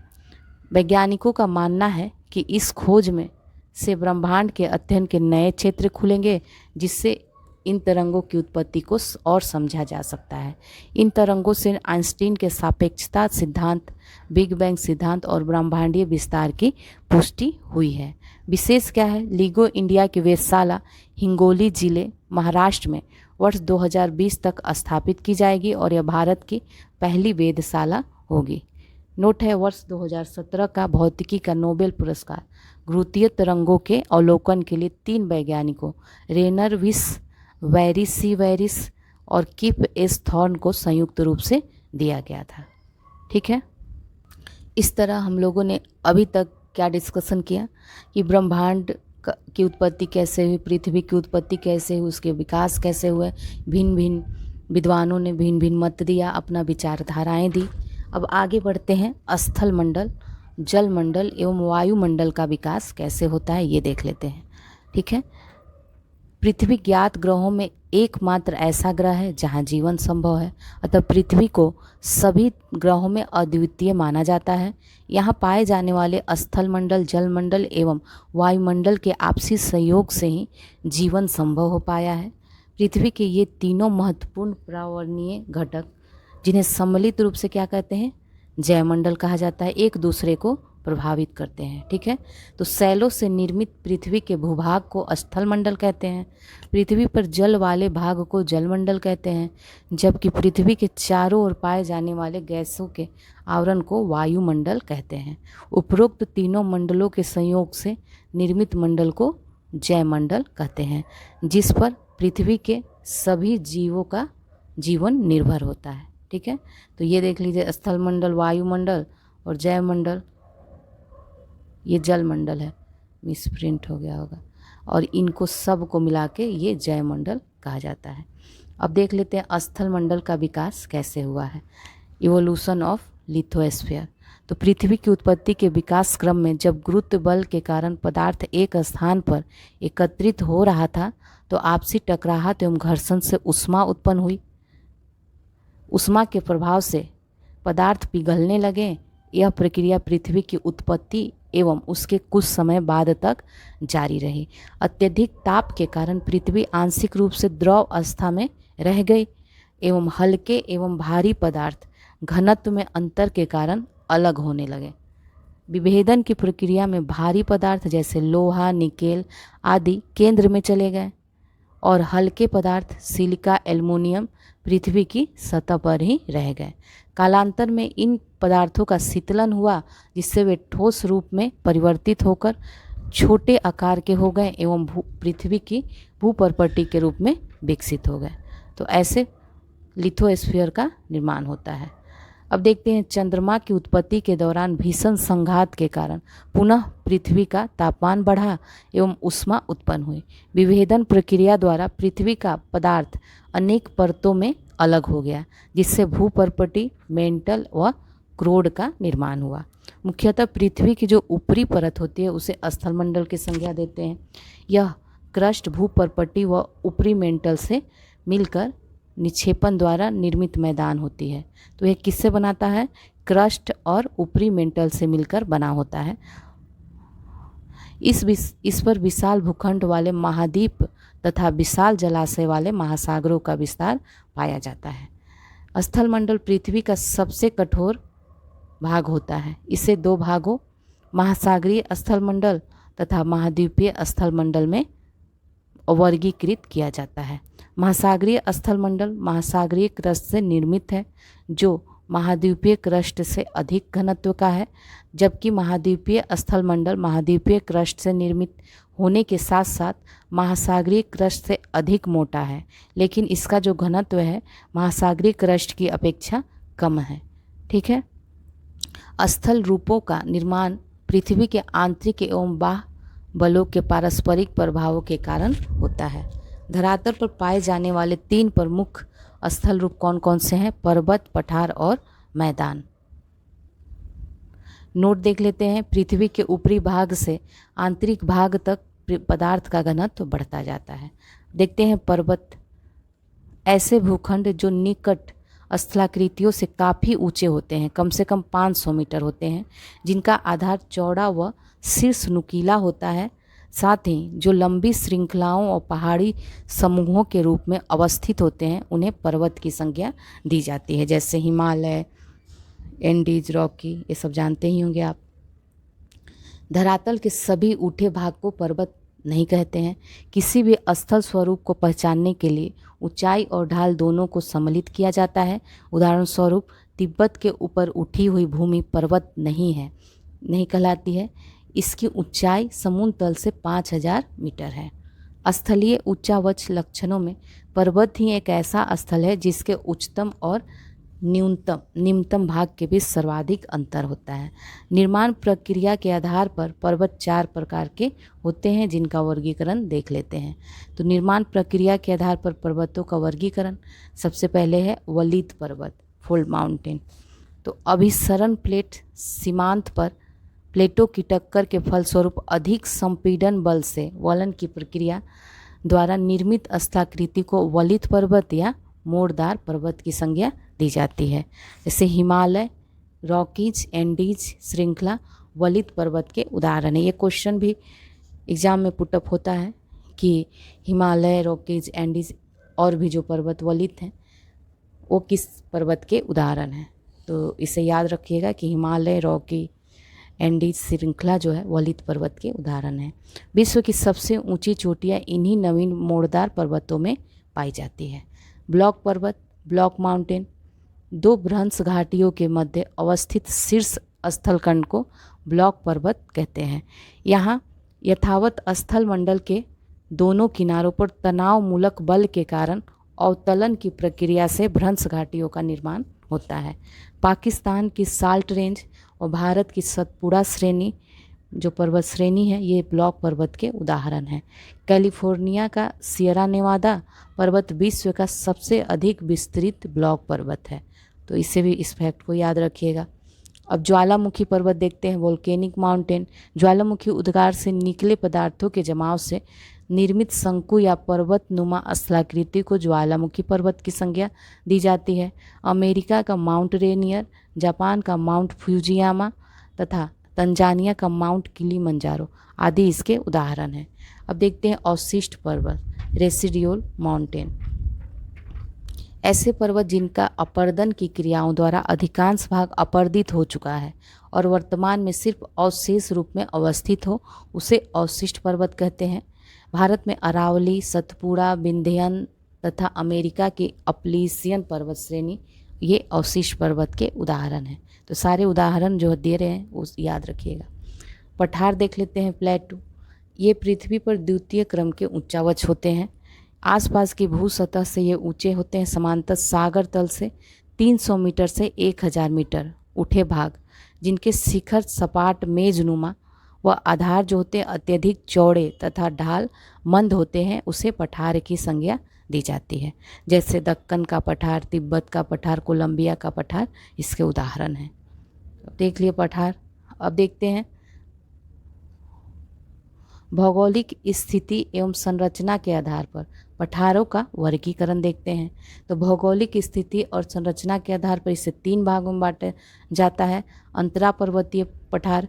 वैज्ञानिकों का मानना है कि इस खोज में से ब्रह्मांड के अध्ययन के नए क्षेत्र खुलेंगे, जिससे इन तरंगों की उत्पत्ति को और समझा जा सकता है। इन तरंगों से आइंस्टीन के सापेक्षता सिद्धांत, बिग बैंग सिद्धांत और ब्रह्मांडीय विस्तार की पुष्टि हुई है। विशेष क्या है, लीगो इंडिया की वेधशाला हिंगोली जिले महाराष्ट्र में वर्ष 2020 तक स्थापित की जाएगी और यह भारत की पहली वेधशाला होगी। नोट है, वर्ष 2017 का भौतिकी का नोबेल पुरस्कार घुरूतीय तरंगों के अवलोकन के लिए 3 वैज्ञानिकों रेनर विस वेरिस और किप एस थॉर्न को संयुक्त रूप से दिया गया था। ठीक है, इस तरह हम लोगों ने अभी तक क्या डिस्कशन किया कि ब्रह्मांड की उत्पत्ति कैसे हुई, पृथ्वी की उत्पत्ति कैसे हुई, उसके विकास कैसे हुए। भिन्न भिन्न विद्वानों ने भिन्न भिन्न मत दिया, अपना विचारधाराएं दी। अब आगे बढ़ते हैं, स्थल मंडल, जल मंडल एवं वायुमंडल का विकास कैसे होता है ये देख लेते हैं। ठीक है, पृथ्वी ज्ञात ग्रहों में एकमात्र ऐसा ग्रह है जहां जीवन संभव है, अतः पृथ्वी को सभी ग्रहों में अद्वितीय माना जाता है। यहाँ पाए जाने वाले स्थल मंडल, जल मंडल एवं वायुमंडल के आपसी सहयोग से ही जीवन संभव हो पाया है। पृथ्वी के ये तीनों महत्वपूर्ण पर्यावरणीय घटक, जिन्हें सम्मिलित रूप से क्या कहते हैं, जयमंडल कहा जाता है, एक दूसरे को प्रभावित करते हैं। ठीक है, तो शैलों से निर्मित पृथ्वी के भूभाग को स्थल मंडल कहते हैं, पृथ्वी पर जल वाले भाग को जलमंडल कहते हैं, जबकि पृथ्वी के चारों ओर पाए जाने वाले गैसों के आवरण को वायुमंडल कहते हैं। उपरोक्त तीनों मंडलों के संयोग से निर्मित मंडल को जयमंडल कहते हैं, जिस पर पृथ्वी के सभी जीवों का जीवन निर्भर होता है। ठीक है, तो ये देख लीजिए, स्थल मंडल, वायुमंडल और जयमंडल, ये जल मंडल है, मिसप्रिंट हो गया होगा, और इनको सब को मिला के ये जयमंडल कहा जाता है। अब देख लेते हैं स्थल मंडल का विकास कैसे हुआ है, इवोल्यूशन ऑफ लिथोस्फीयर। तो पृथ्वी की उत्पत्ति के विकास क्रम में जब गुरुत्व बल के कारण पदार्थ एक स्थान पर एकत्रित हो रहा था, तो आपसी टकराहट एवं घर्षण से ऊष्मा उत्पन्न हुई। ऊष्मा के प्रभाव से पदार्थ पिघलने लगे। यह प्रक्रिया पृथ्वी की उत्पत्ति एवं उसके कुछ समय बाद तक जारी रही। अत्यधिक ताप के कारण पृथ्वी आंशिक रूप से द्रव अवस्था में रह गई एवं हल्के एवं भारी पदार्थ घनत्व में अंतर के कारण अलग होने लगे। विभेदन की प्रक्रिया में भारी पदार्थ जैसे लोहा, निकेल आदि केंद्र में चले गए और हल्के पदार्थ सिलिका, एल्युमिनियम पृथ्वी की सतह पर ही रह गए। कालांतर में इन पदार्थों का शीतलन हुआ, जिससे वे ठोस रूप में परिवर्तित होकर छोटे आकार के हो गए एवं पृथ्वी की भूपर्पटी के रूप में विकसित हो गए। तो ऐसे लिथोस्फीयर का निर्माण होता है। अब देखते हैं, चंद्रमा की उत्पत्ति के दौरान भीषण संघात के कारण पुनः पृथ्वी का तापमान बढ़ा एवं ऊष्मा उत्पन्न हुई। विभेदन प्रक्रिया द्वारा पृथ्वी का पदार्थ अनेक परतों में अलग हो गया, जिससे भूपर्पटी, मेंटल व क्रोड का निर्माण हुआ। मुख्यतः पृथ्वी की जो ऊपरी परत होती है उसे स्थलमंडल की संज्ञा देते हैं। यह क्रस्ट भूपर्पटी व ऊपरी मेंटल से मिलकर निक्षेपण द्वारा निर्मित मैदान होती है। तो यह किससे बनाता है, क्रस्ट और ऊपरी मेंटल से मिलकर बना होता है। इस पर विशाल भूखंड वाले महाद्वीप तथा विशाल जलाशय वाले महासागरों का विस्तार पाया जाता है। स्थलमंडल पृथ्वी का सबसे कठोर भाग होता है। इसे 2 भागों महासागरीय स्थलमंडल तथा महाद्वीपीय स्थलमंडल में वर्गीकृत किया जाता है। महासागरीय स्थलमंडल महासागरीय क्रस्ट से निर्मित है, जो महाद्वीपीय क्रस्ट से अधिक घनत्व का है, जबकि महाद्वीपीय स्थलमंडल महाद्वीपीय क्रस्ट से निर्मित होने के साथ साथ महासागरीय क्रस्ट से अधिक मोटा है, लेकिन इसका जो घनत्व है महासागरीय क्रस्ट की अपेक्षा कम है। ठीक है, स्थल रूपों का निर्माण पृथ्वी के आंतरिक एवं बाह्य बलों के पारस्परिक प्रभावों के कारण होता है। धरातल पर पाए जाने वाले 3 प्रमुख स्थल रूप कौन कौन से हैं, पर्वत, पठार और मैदान। नोट देख लेते हैं। पृथ्वी के ऊपरी भाग से आंतरिक भाग तक पदार्थ का घनत्व बढ़ता जाता है। देखते हैं पर्वत, ऐसे भूखंड जो निकट स्थलाकृतियों से काफ़ी ऊंचे होते हैं, कम से कम 500 मीटर होते हैं, जिनका आधार चौड़ा व शीर्ष नुकीला होता है, साथ ही जो लंबी श्रृंखलाओं और पहाड़ी समूहों के रूप में अवस्थित होते हैं, उन्हें पर्वत की संज्ञा दी जाती है। जैसे हिमालय, एंडीज, रॉकी, ये सब जानते ही होंगे आप। धरातल के सभी ऊठे भाग को पर्वत नहीं कहते हैं। किसी भी स्थल स्वरूप को पहचानने के लिए ऊंचाई और ढाल दोनों को सम्मिलित किया जाता है। उदाहरण स्वरूप तिब्बत के ऊपर उठी हुई भूमि पर्वत नहीं कहलाती है। इसकी ऊंचाई समुद्र तल से 5000 मीटर है। स्थलीय उच्चावच लक्षणों में पर्वत ही एक ऐसा स्थल है जिसके उच्चतम और निम्नतम भाग के बीच सर्वाधिक अंतर होता है। निर्माण प्रक्रिया के आधार पर पर्वत 4 प्रकार के होते हैं, जिनका वर्गीकरण देख लेते हैं। तो निर्माण प्रक्रिया के आधार पर पर्वतों का वर्गीकरण, सबसे पहले है वलित पर्वत, फोल्ड माउंटेन। तो अभिसरण प्लेट सीमांत पर प्लेटों की टक्कर के फलस्वरूप अधिक संपीड़न बल से वलन की प्रक्रिया द्वारा निर्मित स्थलाकृति को वलित पर्वत या मोड़दार पर्वत की संज्ञा दी जाती है। जैसे हिमालय, रॉकीज, एंडीज श्रृंखला वलित पर्वत के उदाहरण है। ये क्वेश्चन भी एग्जाम में पुटअप होता है कि हिमालय, रॉकीज, एंडीज और भी जो पर्वत वलित हैं वो किस पर्वत के उदाहरण हैं। तो इसे याद रखिएगा कि हिमालय, रॉकी, एंडीज श्रृंखला जो है वलित पर्वत के उदाहरण है। विश्व की सबसे ऊंची चोटियाँ इन्हीं नवीन मोड़दार पर्वतों में पाई जाती है। ब्लॉक पर्वत, ब्लॉक माउंटेन, 2 भ्रंश घाटियों के मध्य अवस्थित शीर्ष स्थलखंड को ब्लॉक पर्वत कहते हैं। यहाँ यथावत स्थल मंडल के दोनों किनारों पर तनाव मूलक बल के कारण अवतलन की प्रक्रिया से भ्रंश घाटियों का निर्माण होता है। पाकिस्तान की साल्ट रेंज और भारत की सतपुड़ा श्रेणी जो पर्वत श्रेणी है, ये ब्लॉक पर्वत के उदाहरण हैं। कैलिफोर्निया का सियरा नेवादा पर्वत विश्व का सबसे अधिक विस्तृत ब्लॉक पर्वत है। तो इससे भी इस फैक्ट को याद रखिएगा। अब ज्वालामुखी पर्वत देखते हैं, वोल्केनिक माउंटेन। ज्वालामुखी उद्गार से निकले पदार्थों के जमाव से निर्मित शंकु या पर्वत नुमा स्थलाकृति को ज्वालामुखी पर्वत की संज्ञा दी जाती है। अमेरिका का माउंट रेनियर, जापान का माउंट फ्यूजियामा तथा तंजानिया का माउंट किलिमंजारो आदि इसके उदाहरण हैं। अब देखते हैं अवशिष्ट पर्वत, रेसिडियोल माउंटेन। ऐसे पर्वत जिनका अपर्दन की क्रियाओं द्वारा अधिकांश भाग अपर्दित हो चुका है और वर्तमान में सिर्फ अवशेष रूप में अवस्थित हो, उसे अवशिष्ट पर्वत कहते हैं। भारत में अरावली, सतपुड़ा, विंध्यन तथा अमेरिका की अपलीसियन पर्वत श्रेणी ये अवशिष्ट पर्वत के उदाहरण हैं। तो सारे उदाहरण जो दे रहे हैं वो याद रखिएगा। पठार देख लेते हैं, प्लेटू। ये पृथ्वी पर द्वितीय क्रम के उच्चावच होते हैं। आसपास की भू सतह से ये ऊंचे होते हैं। समांतर सागर तल से 300 मीटर से 1000 मीटर उठे भाग, जिनके शिखर सपाट मेजनुमा व आधार जो होते हैं अत्यधिक चौड़े तथा ढाल मंद होते हैं, उसे पठार की संज्ञा दी जाती है। जैसे दक्कन का पठार, तिब्बत का पठार, कोलंबिया का पठार इसके उदाहरण हैं। देख लिए पठार। अब देखते हैं भौगोलिक स्थिति एवं संरचना के आधार पर पठारों का वर्गीकरण देखते हैं। तो भौगोलिक स्थिति और संरचना के आधार पर इसे 3 भागों में बांटा जाता है। अंतरा पर्वतीय पठार,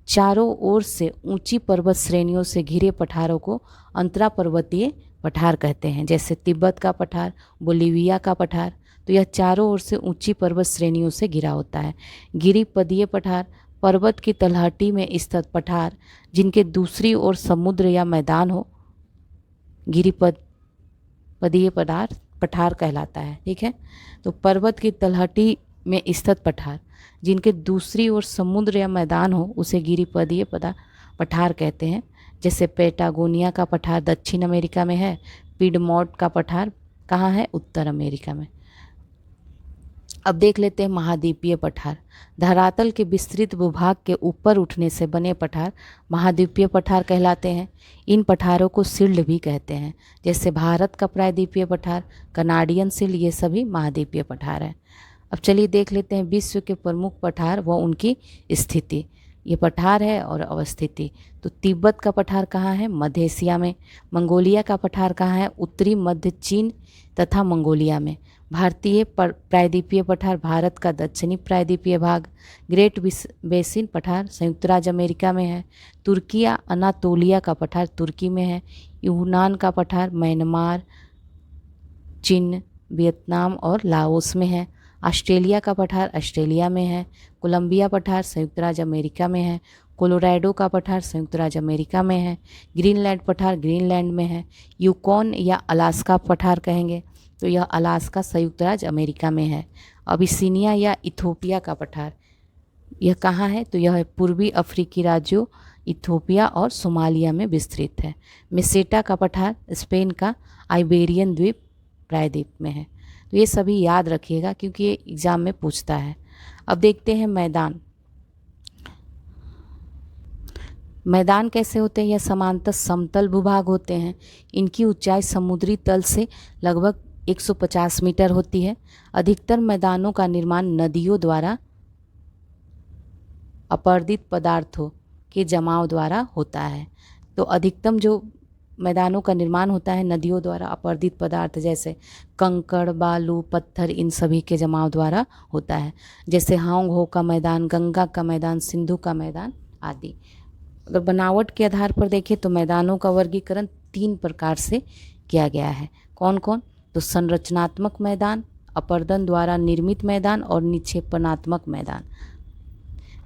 चारों ओर से ऊंची पर्वत श्रेणियों से घिरे पठारों को अंतरा पर्वतीय पठार कहते हैं। जैसे तिब्बत का पठार, बोलिविया का पठार, तो यह चारों ओर से ऊंची पर्वत श्रेणियों से घिरा होता है। गिरिपदीय पठार, पर्वत की तलहटी में स्थित पठार जिनके दूसरी ओर समुद्र या मैदान हो, गिरिपदीय पठार कहलाता है। ठीक है, तो पर्वत की तलहटी में स्थित पठार जिनके दूसरी ओर समुद्र या मैदान हो, उसे गिरिपदीय पठार कहते हैं। जैसे पैटागोनिया का पठार दक्षिण अमेरिका में है। पिडमॉन्ट का पठार कहाँ है? उत्तर अमेरिका में। अब देख लेते हैं महाद्वीपीय पठार। धरातल के विस्तृत भूभाग के ऊपर उठने से बने पठार महाद्वीपीय पठार कहलाते हैं। इन पठारों को सिल्ड भी कहते हैं। जैसे भारत का प्रायद्वीपीय पठार, कनाडियन सिल्ड, ये सभी महाद्वीपीय पठार हैं। अब चलिए देख लेते हैं विश्व के प्रमुख पठार व उनकी स्थिति। ये पठार है और अवस्थिति। तो तिब्बत का पठार कहाँ है? मध्य एशिया में। मंगोलिया का पठार कहाँ है? उत्तरी मध्य चीन तथा मंगोलिया में। भारतीय प्रायद्वीपीय पठार भारत का दक्षिणी प्रायद्वीपीय भाग। ग्रेट बेसिन पठार संयुक्त राज्य अमेरिका में है। तुर्किया अनातोलिया का पठार तुर्की में है। यूनान का पठार म्यांमार, चीन, वियतनाम और लाओस में है। ऑस्ट्रेलिया का पठार ऑस्ट्रेलिया में है। कोलंबिया पठार संयुक्त राज्य अमेरिका में है। कोलोराडो का पठार संयुक्त राज्य अमेरिका में है। ग्रीनलैंड पठार ग्रीनलैंड में है। यूकॉन या अलास्का पठार कहेंगे तो यह अलास्का संयुक्त राज्य अमेरिका में है। अबिसिनिया या इथोपिया का पठार यह कहाँ है? तो यह पूर्वी अफ्रीकी राज्यों इथोपिया और सोमालिया में विस्तृत है। मेसेटा का पठार स्पेन का आइबेरियन द्वीप प्रायद्वीप में है। तो ये सभी याद रखिएगा क्योंकि ये एग्जाम में पूछता है। अब देखते हैं मैदान। मैदान कैसे होते हैं? यह समांतर समतल भूभाग होते हैं। इनकी ऊंचाई समुद्री तल से लगभग 150 मीटर होती है। अधिकतर मैदानों का निर्माण नदियों द्वारा अपरदित पदार्थों के जमाव द्वारा होता है। तो अधिकतम जो मैदानों का निर्माण होता है नदियों द्वारा अपरदित पदार्थ जैसे कंकड़, बालू, पत्थर, इन सभी के जमाव द्वारा होता है। जैसे हांग हो का मैदान, गंगा का मैदान, सिंधु का मैदान आदि। अगर बनावट के आधार पर देखें तो मैदानों का वर्गीकरण 3 प्रकार से किया गया है। कौन कौन? तो संरचनात्मक मैदान, अपरदन द्वारा निर्मित मैदान और निक्षेपणात्मक मैदान।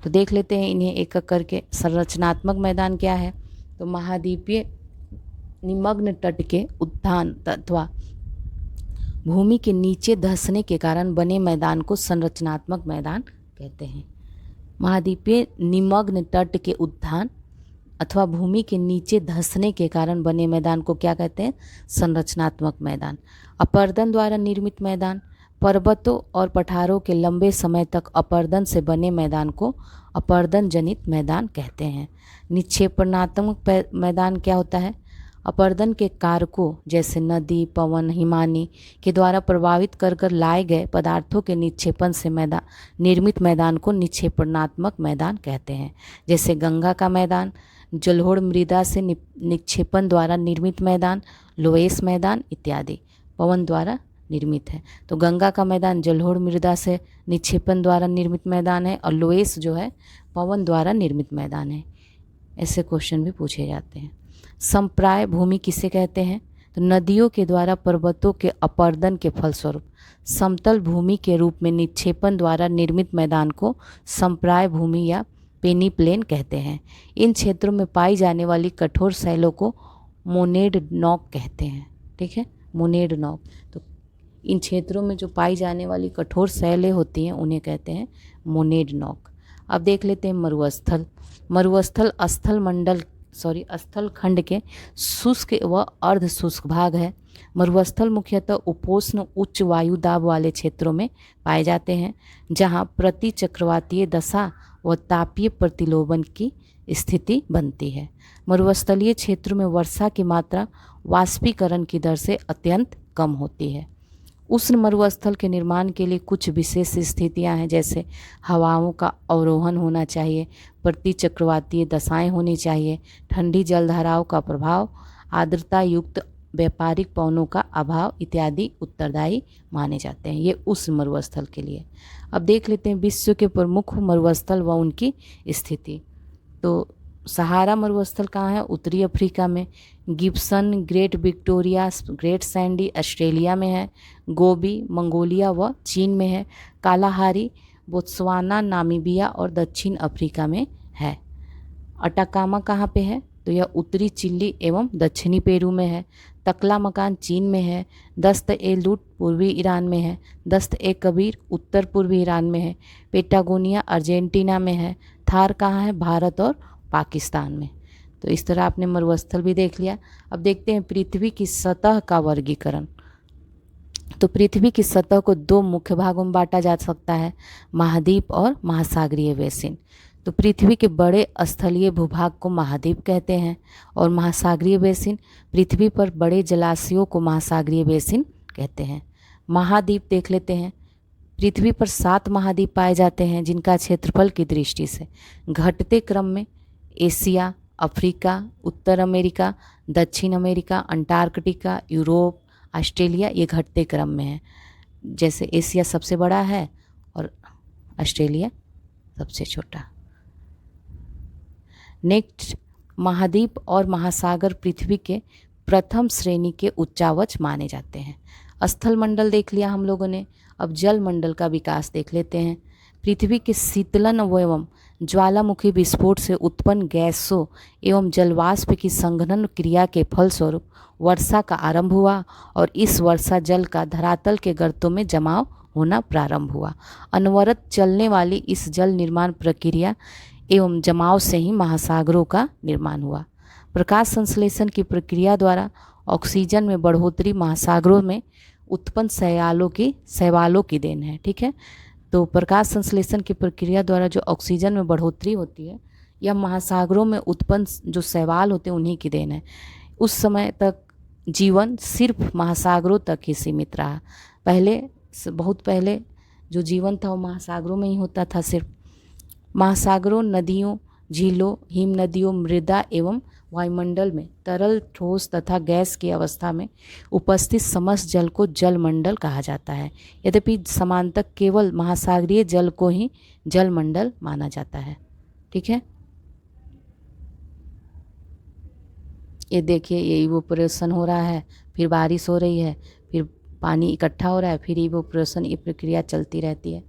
तो देख लेते हैं इन्हें एक एक करके। संरचनात्मक मैदान क्या है? तो महाद्वीपीय निमग्न तट के उद्यान अथवा भूमि के नीचे धंसने के कारण बने मैदान को संरचनात्मक मैदान कहते हैं। महाद्वीपीय निमग्न तट के उद्यान अथवा भूमि के नीचे धंसने के कारण बने मैदान को क्या कहते हैं? संरचनात्मक मैदान। अपरदन द्वारा निर्मित मैदान, पर्वतों और पठारों के लंबे समय तक अपरदन से बने मैदान को अपरदन जनित मैदान कहते हैं। निक्षेपणात्मक मैदान क्या होता है? अपरदन के कारकों जैसे नदी, पवन, हिमानी के द्वारा प्रभावित कर लाए गए पदार्थों के निक्षेपण से निर्मित मैदान को निक्षेपणात्मक मैदान कहते हैं। जैसे गंगा का मैदान जलोढ़ मृदा से निक्षेपण द्वारा निर्मित मैदान, लोएस मैदान इत्यादि पवन द्वारा निर्मित है। तो गंगा का मैदान जलोढ़ मृदा से निक्षेपण द्वारा निर्मित मैदान है और लोएस जो है पवन द्वारा निर्मित मैदान है। ऐसे क्वेश्चन भी पूछे जाते हैं। संप्राय भूमि किसे कहते हैं? तो नदियों के द्वारा पर्वतों के अपरदन के फलस्वरूप समतल भूमि के रूप में निक्षेपण द्वारा निर्मित मैदान को संप्राय भूमि या पेनी प्लेन कहते हैं। इन क्षेत्रों में पाई जाने वाली कठोर शैलों को मोनेड नॉक कहते हैं। ठीक है, मोनेड नॉक। तो इन क्षेत्रों में जो पाई जाने वाली कठोर शैलें होती हैं उन्हें कहते हैं मोनेड नॉक। अब देख लेते हैं मरुस्थल। मरुस्थल स्थल खंड के शुष्क व अर्ध शुष्क भाग है। मरुस्थल मुख्यतः उपोष्ण उच्च वायु दाब वाले क्षेत्रों में पाए जाते हैं जहां प्रति चक्रवातीय दशा व तापीय प्रतिलोमन की स्थिति बनती है। मरुस्थलीय क्षेत्रों में वर्षा की मात्रा वाष्पीकरण की दर से अत्यंत कम होती है। उष्ण मरुस्थल के निर्माण के लिए कुछ विशेष स्थितियां हैं, जैसे हवाओं का अवरोहण होना चाहिए, प्रति चक्रवातीय दशाएं होनी चाहिए, ठंडी जलधाराओं का प्रभाव, आर्द्रता युक्त व्यापारिक पवनों का अभाव इत्यादि उत्तरदायी माने जाते हैं। ये उष्ण मरुस्थल के लिए। अब देख लेते हैं विश्व के प्रमुख मरुस्थल व उनकी स्थिति। तो सहारा मरुस्थल कहाँ है? उत्तरी अफ्रीका में। Gibson, great Victoria, great Sandy Australia में है। गोबी मंगोलिया व चीन में है। कालाहारी बोत्सवाना, नामीबिया और दक्षिण अफ्रीका में है। अटाकामा कहाँ पे है? तो यह उत्तरी चिली एवं दक्षिणी पेरू में है। तकला मकान चीन में है। दस्त ए लूट पूर्वी ईरान में है। दस्त ए कबीर उत्तर पूर्वी ईरान में है। पेटागोनिया अर्जेंटीना में है। थार कहाँ है? भारत और पाकिस्तान में। तो इस तरह आपने मरुस्थल भी देख लिया। अब देखते हैं पृथ्वी की सतह का वर्गीकरण। तो पृथ्वी की सतह को 2 मुख्य भागों में बांटा जा सकता है, महाद्वीप और महासागरीय बेसिन। तो पृथ्वी के बड़े स्थलीय भूभाग को महाद्वीप कहते हैं और महासागरीय बेसिन, पृथ्वी पर बड़े जलाशयों को महासागरीय बेसिन कहते हैं। महाद्वीप देख लेते हैं। पृथ्वी पर 7 महाद्वीप पाए जाते हैं जिनका क्षेत्रफल की दृष्टि से घटते क्रम में एशिया, अफ्रीका, उत्तर अमेरिका, दक्षिण अमेरिका, अंटार्कटिका, यूरोप, ऑस्ट्रेलिया ये घटते क्रम में है। जैसे एशिया सबसे बड़ा है और ऑस्ट्रेलिया सबसे छोटा। नेक्स्ट, महाद्वीप और महासागर पृथ्वी के प्रथम श्रेणी के उच्चावच माने जाते हैं। स्थल मंडल देख लिया हम लोगों ने, अब जल मंडल का विकास देख लेते हैं। पृथ्वी के शीतलन एवं ज्वालामुखी विस्फोट से उत्पन्न गैसों एवं जलवाष्प की संघनन क्रिया के फलस्वरूप वर्षा का आरंभ हुआ और इस वर्षा जल का धरातल के गर्तों में जमाव होना प्रारंभ हुआ। अनवरत चलने वाली इस जल निर्माण प्रक्रिया एवं जमाव से ही महासागरों का निर्माण हुआ। प्रकाश संश्लेषण की प्रक्रिया द्वारा ऑक्सीजन में बढ़ोतरी महासागरों में उत्पन्न शैवालों की देन है। ठीक है, तो प्रकाश संश्लेषण की प्रक्रिया द्वारा जो ऑक्सीजन में बढ़ोतरी होती है यह महासागरों में उत्पन्न जो शैवाल होते हैं उन्हीं की देन है। उस समय तक जीवन सिर्फ महासागरों तक ही सीमित रहा। बहुत पहले जो जीवन था वो महासागरों में ही होता था सिर्फ। महासागरों, नदियों, झीलों, हिम नदियों, मृदा एवं वायुमंडल में तरल, ठोस तथा गैस की अवस्था में उपस्थित समस्त जल को जलमंडल कहा जाता है। यद्यपि समांतर केवल महासागरीय जल को ही जलमंडल माना जाता है। ठीक है, ये देखिए, ये इवोपोरेशन हो रहा है, फिर बारिश हो रही है, फिर पानी इकट्ठा हो रहा है, फिर इवोपोरेशन, ये प्रक्रिया चलती रहती है।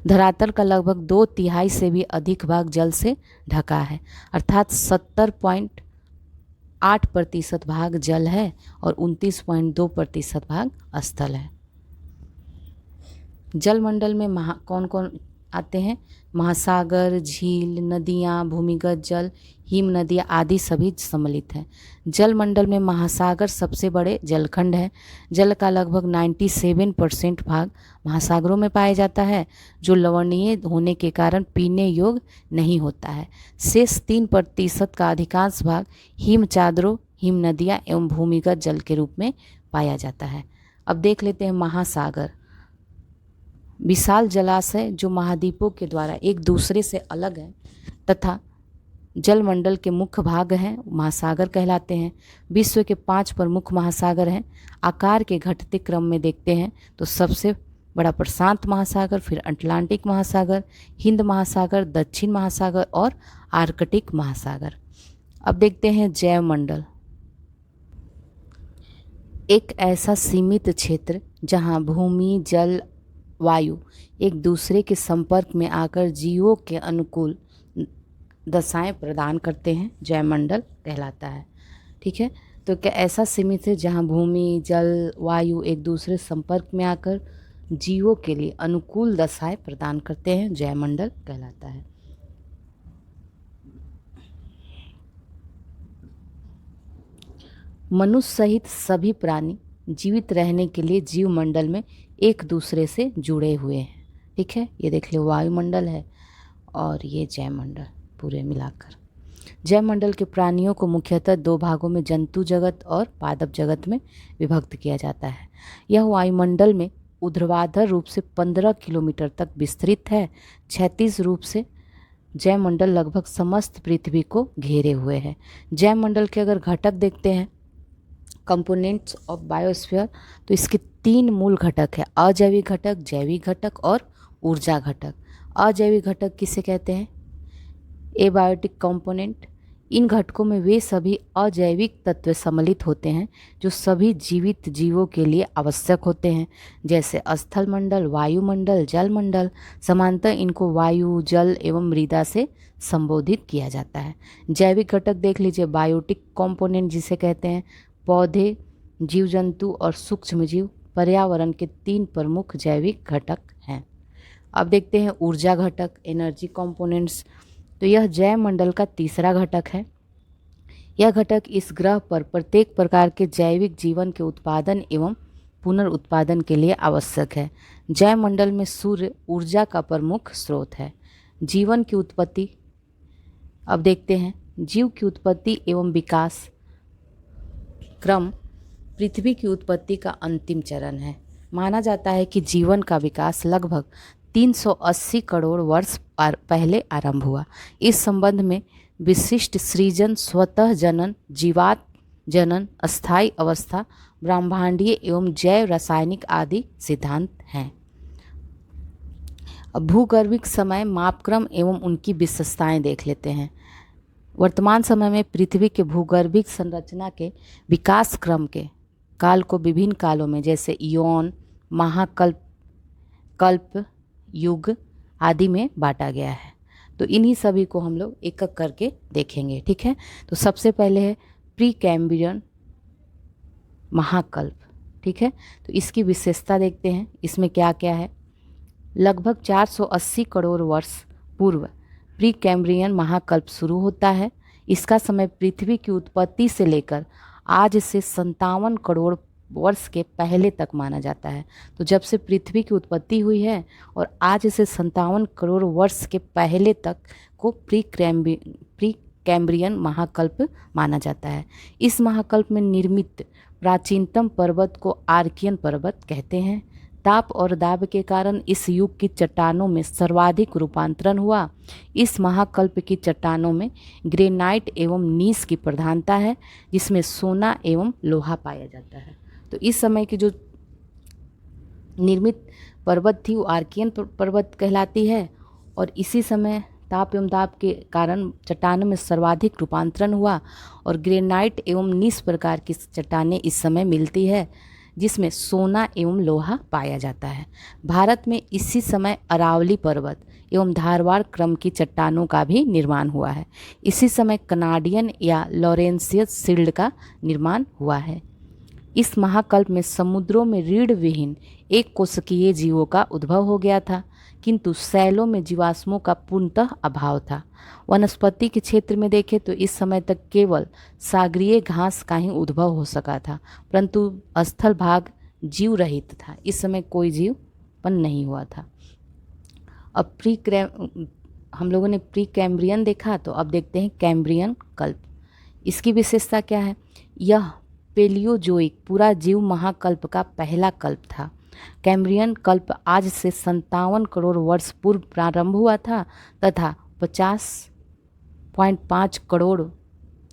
धरातल का लगभग 2/3 से भी अधिक भाग जल से ढका है, अर्थात 70.8% भाग जल है और 29.2% भाग स्थल है। जलमंडल में कौन कौन आते हैं? महासागर, झील, नदियाँ, भूमिगत जल, हिम नदियाँ आदि सभी सम्मिलित हैं। जलमंडल में महासागर सबसे बड़े जलखंड है। जल का लगभग 97% भाग महासागरों में पाया जाता है, जो लवणीय होने के कारण पीने योग्य नहीं होता है। शेष 3% का अधिकांश भाग हिम चादरों, हिम नदियाँ एवं भूमिगत जल के रूप में पाया जाता है। अब देख लेते हैं महासागर। विशाल जलाशय जो महाद्वीपों के द्वारा एक दूसरे से अलग हैं तथा जलमंडल के मुख्य भाग हैं, महासागर कहलाते हैं। विश्व के 5 प्रमुख महासागर हैं। आकार के घटते क्रम में देखते हैं तो सबसे बड़ा प्रशांत महासागर, फिर अटलांटिक महासागर, हिंद महासागर, दक्षिण महासागर और आर्कटिक महासागर। अब देखते हैं जैवमंडल। एक ऐसा सीमित क्षेत्र जहां भूमि, जल, वायु एक दूसरे के संपर्क में आकर जीवों के अनुकूल दशाएं प्रदान करते हैं, जैवमंडल कहलाता है। ठीक है, तो क्या ऐसा सीमित है जहां भूमि, जल, वायु एक दूसरे संपर्क में आकर जीवों के लिए अनुकूल दशाएं प्रदान करते हैं, जैवमंडल कहलाता है। मनुष्य सहित सभी प्राणी जीवित रहने के लिए जीवमंडल में एक दूसरे से जुड़े हुए हैं। ठीक है, ये देख लो, वायुमंडल है और ये जैवमंडल पूरे मिलाकर। जैवमंडल के प्राणियों को मुख्यतः 2 भागों में जंतु जगत और पादप जगत में विभक्त किया जाता है। यह वायुमंडल में ऊर्ध्वाधर रूप से 15 किलोमीटर तक विस्तृत है। क्षैतिज रूप से जैवमंडल लगभग समस्त पृथ्वी को घेरे हुए है। जैवमंडल के अगर घटक देखते हैं, कंपोनेंट्स ऑफ बायोस्फीयर, तो इसके 3 मूल घटक है: अजैविक घटक, जैविक घटक और ऊर्जा घटक। अजैविक घटक किसे कहते हैं? Abiotic component. इन घटकों में वे सभी अजैविक तत्व सम्मिलित होते हैं जो सभी जीवित जीवों के लिए आवश्यक होते हैं, जैसे स्थल मंडल, वायुमंडल, जलमंडल। समानतः इनको वायु, जल एवं मृदा से संबोधित किया जाता है। जैविक घटक देख लीजिए, बायोटिक कंपोनेंट जिसे कहते हैं। पौधे, जीव जंतु और सूक्ष्म जीव पर्यावरण के 3 प्रमुख जैविक घटक हैं। अब देखते हैं ऊर्जा घटक, एनर्जी कंपोनेंट्स। तो यह जैवमंडल का तीसरा घटक है। यह घटक इस ग्रह पर प्रत्येक प्रकार के जैविक जीवन के उत्पादन एवं पुनर्उत्पादन के लिए आवश्यक है। जैवमंडल में सूर्य ऊर्जा का प्रमुख स्रोत है। जीवन की उत्पत्ति, अब देखते हैं, जीव की उत्पत्ति एवं विकास क्रम पृथ्वी की उत्पत्ति का अंतिम चरण है। माना जाता है कि जीवन का विकास लगभग 380 करोड़ वर्ष पहले आरंभ हुआ। इस संबंध में विशिष्ट सृजन, स्वतः जनन, जीवात जनन, अस्थायी अवस्था, ब्रह्मांडीय एवं जैव रासायनिक आदि सिद्धांत हैं। अब भूगर्भिक समय मापक्रम एवं उनकी विशेषताएं देख लेते हैं। वर्तमान समय में पृथ्वी के भूगर्भिक संरचना के विकास क्रम के काल को विभिन्न कालों में, जैसे यौन, महाकल्प, कल्प, युग आदि में बांटा गया है। तो इन्हीं सभी को हम लोग एक एक करके देखेंगे, ठीक है। तो सबसे पहले है प्री कैम्ब्रियन महाकल्प, ठीक है। तो इसकी विशेषता देखते हैं, इसमें क्या क्या है। लगभग 480 करोड़ वर्ष पूर्व प्री कैम्ब्रियन महाकल्प शुरू होता है। इसका समय पृथ्वी की उत्पत्ति से लेकर आज से 57 करोड़ वर्ष के पहले तक माना जाता है। तो जब से पृथ्वी की उत्पत्ति हुई है और आज से 57 करोड़ वर्ष के पहले तक को प्री कैम्ब्रियन महाकल्प माना जाता है। इस महाकल्प में निर्मित प्राचीनतम पर्वत को आर्कियन पर्वत कहते हैं। ताप और दाब के कारण इस युग की चट्टानों में सर्वाधिक रूपांतरण हुआ। इस महाकल्प की चट्टानों में ग्रेनाइट एवं नीस की प्रधानता है, जिसमें सोना एवं लोहा पाया जाता है। तो इस समय की जो निर्मित पर्वत थी वो आर्कियन पर्वत कहलाती है। और इसी समय ताप एवं दाब के कारण चट्टानों में सर्वाधिक रूपांतरण हुआ और ग्रेनाइट एवं नीस प्रकार की चट्टानें इस समय मिलती है, जिसमें सोना एवं लोहा पाया जाता है। भारत में इसी समय अरावली पर्वत एवं धारवाड़ क्रम की चट्टानों का भी निर्माण हुआ है। इसी समय कनाडियन या लॉरेंसियस शिल्ड का निर्माण हुआ है। इस महाकल्प में समुद्रों में रीढ़ विहीन एक कोशिकीय जीवों का उद्भव हो गया था, किंतु शैलों में जीवाश्मों का पूर्णतः अभाव था। वनस्पति के क्षेत्र में देखें तो इस समय तक केवल सागरीय घास का ही उद्भव हो सका था, परंतु स्थल भाग जीव रहित था। इस समय कोई जीव उत्पन्न नहीं हुआ था। अब हम लोगों ने प्री कैम्ब्रियन देखा, तो अब देखते हैं कैम्ब्रियन कल्प। इसकी विशेषता क्या है। यह पेलियोजोइक पूरा जीव महाकल्प का पहला कल्प था। कैम्ब्रियन कल्प आज से 57 करोड़ वर्ष पूर्व प्रारंभ हुआ था तथा 50.5 करोड़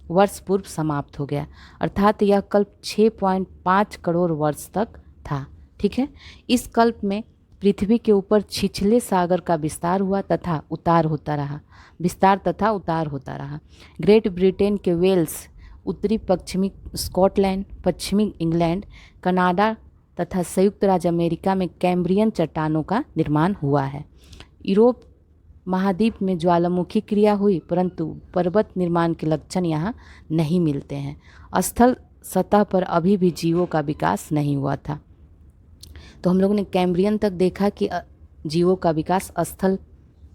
वर्ष पूर्व समाप्त हो गया, अर्थात यह कल्प 6.5 करोड़ वर्ष तक था, ठीक है। इस कल्प में पृथ्वी के ऊपर छिछले सागर का विस्तार हुआ तथा उतार होता रहा। ग्रेट ब्रिटेन के वेल्स, उत्तरी पश्चिमी स्कॉटलैंड, पश्चिमी इंग्लैंड, कनाडा तथा संयुक्त राज्य अमेरिका में कैम्ब्रियन चट्टानों का निर्माण हुआ है। यूरोप महाद्वीप में ज्वालामुखी क्रिया हुई, परंतु पर्वत निर्माण के लक्षण यहाँ नहीं मिलते हैं। स्थल सतह पर अभी भी जीवों का विकास नहीं हुआ था। तो हम लोगों ने कैम्ब्रियन तक देखा कि जीवों का विकास स्थल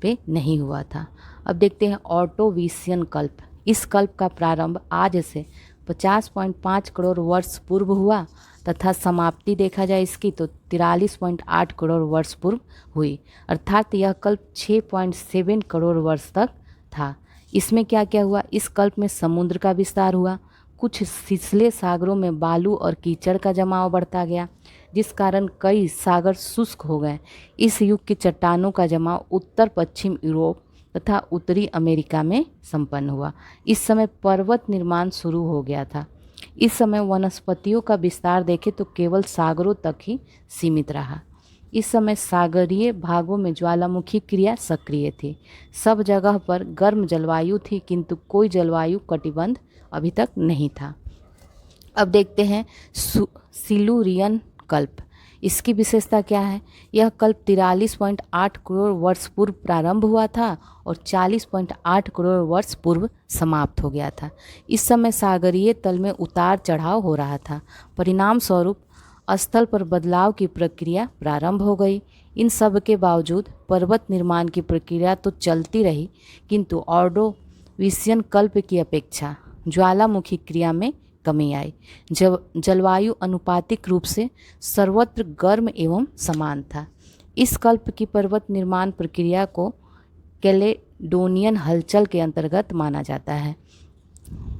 पे नहीं हुआ था। अब देखते हैं ऑर्डोविशियन कल्प। इस कल्प का प्रारंभ आज से 50.5 करोड़ वर्ष पूर्व हुआ तथा समाप्ति देखा जाए इसकी तो 43.8 करोड़ वर्ष पूर्व हुई, अर्थात यह कल्प 6.7 करोड़ वर्ष तक था। इसमें क्या क्या हुआ। इस कल्प में समुद्र का विस्तार हुआ, कुछ छिछले सागरों में बालू और कीचड़ का जमाव बढ़ता गया, जिस कारण कई सागर शुष्क हो गए। इस युग की चट्टानों का जमाव उत्तर पश्चिम यूरोप तथा उत्तरी अमेरिका में संपन्न हुआ। इस समय पर्वत निर्माण शुरू हो गया था। इस समय वनस्पतियों का विस्तार देखें तो केवल सागरों तक ही सीमित रहा। इस समय सागरीय भागों में ज्वालामुखी क्रिया सक्रिय थी। सब जगह पर गर्म जलवायु थी, किंतु कोई जलवायु कटिबंध अभी तक नहीं था। अब देखते हैं सिलुरियन कल्प। इसकी विशेषता क्या है। यह कल्प 43.8 करोड़ वर्ष पूर्व प्रारंभ हुआ था और 40.8 करोड़ वर्ष पूर्व समाप्त हो गया था। इस समय सागरीय तल में उतार चढ़ाव हो रहा था। परिणाम स्वरूप स्थल पर बदलाव की प्रक्रिया प्रारंभ हो गई। इन सब के बावजूद पर्वत निर्माण की प्रक्रिया तो चलती रही, किंतु ऑर्डोविशियन कल्प की अपेक्षा ज्वालामुखी क्रिया में कमी आई। जब जलवायु अनुपातिक रूप से सर्वत्र गर्म एवं समान था। इस कल्प की पर्वत निर्माण प्रक्रिया को कैलेडोनियन हलचल के अंतर्गत माना जाता है,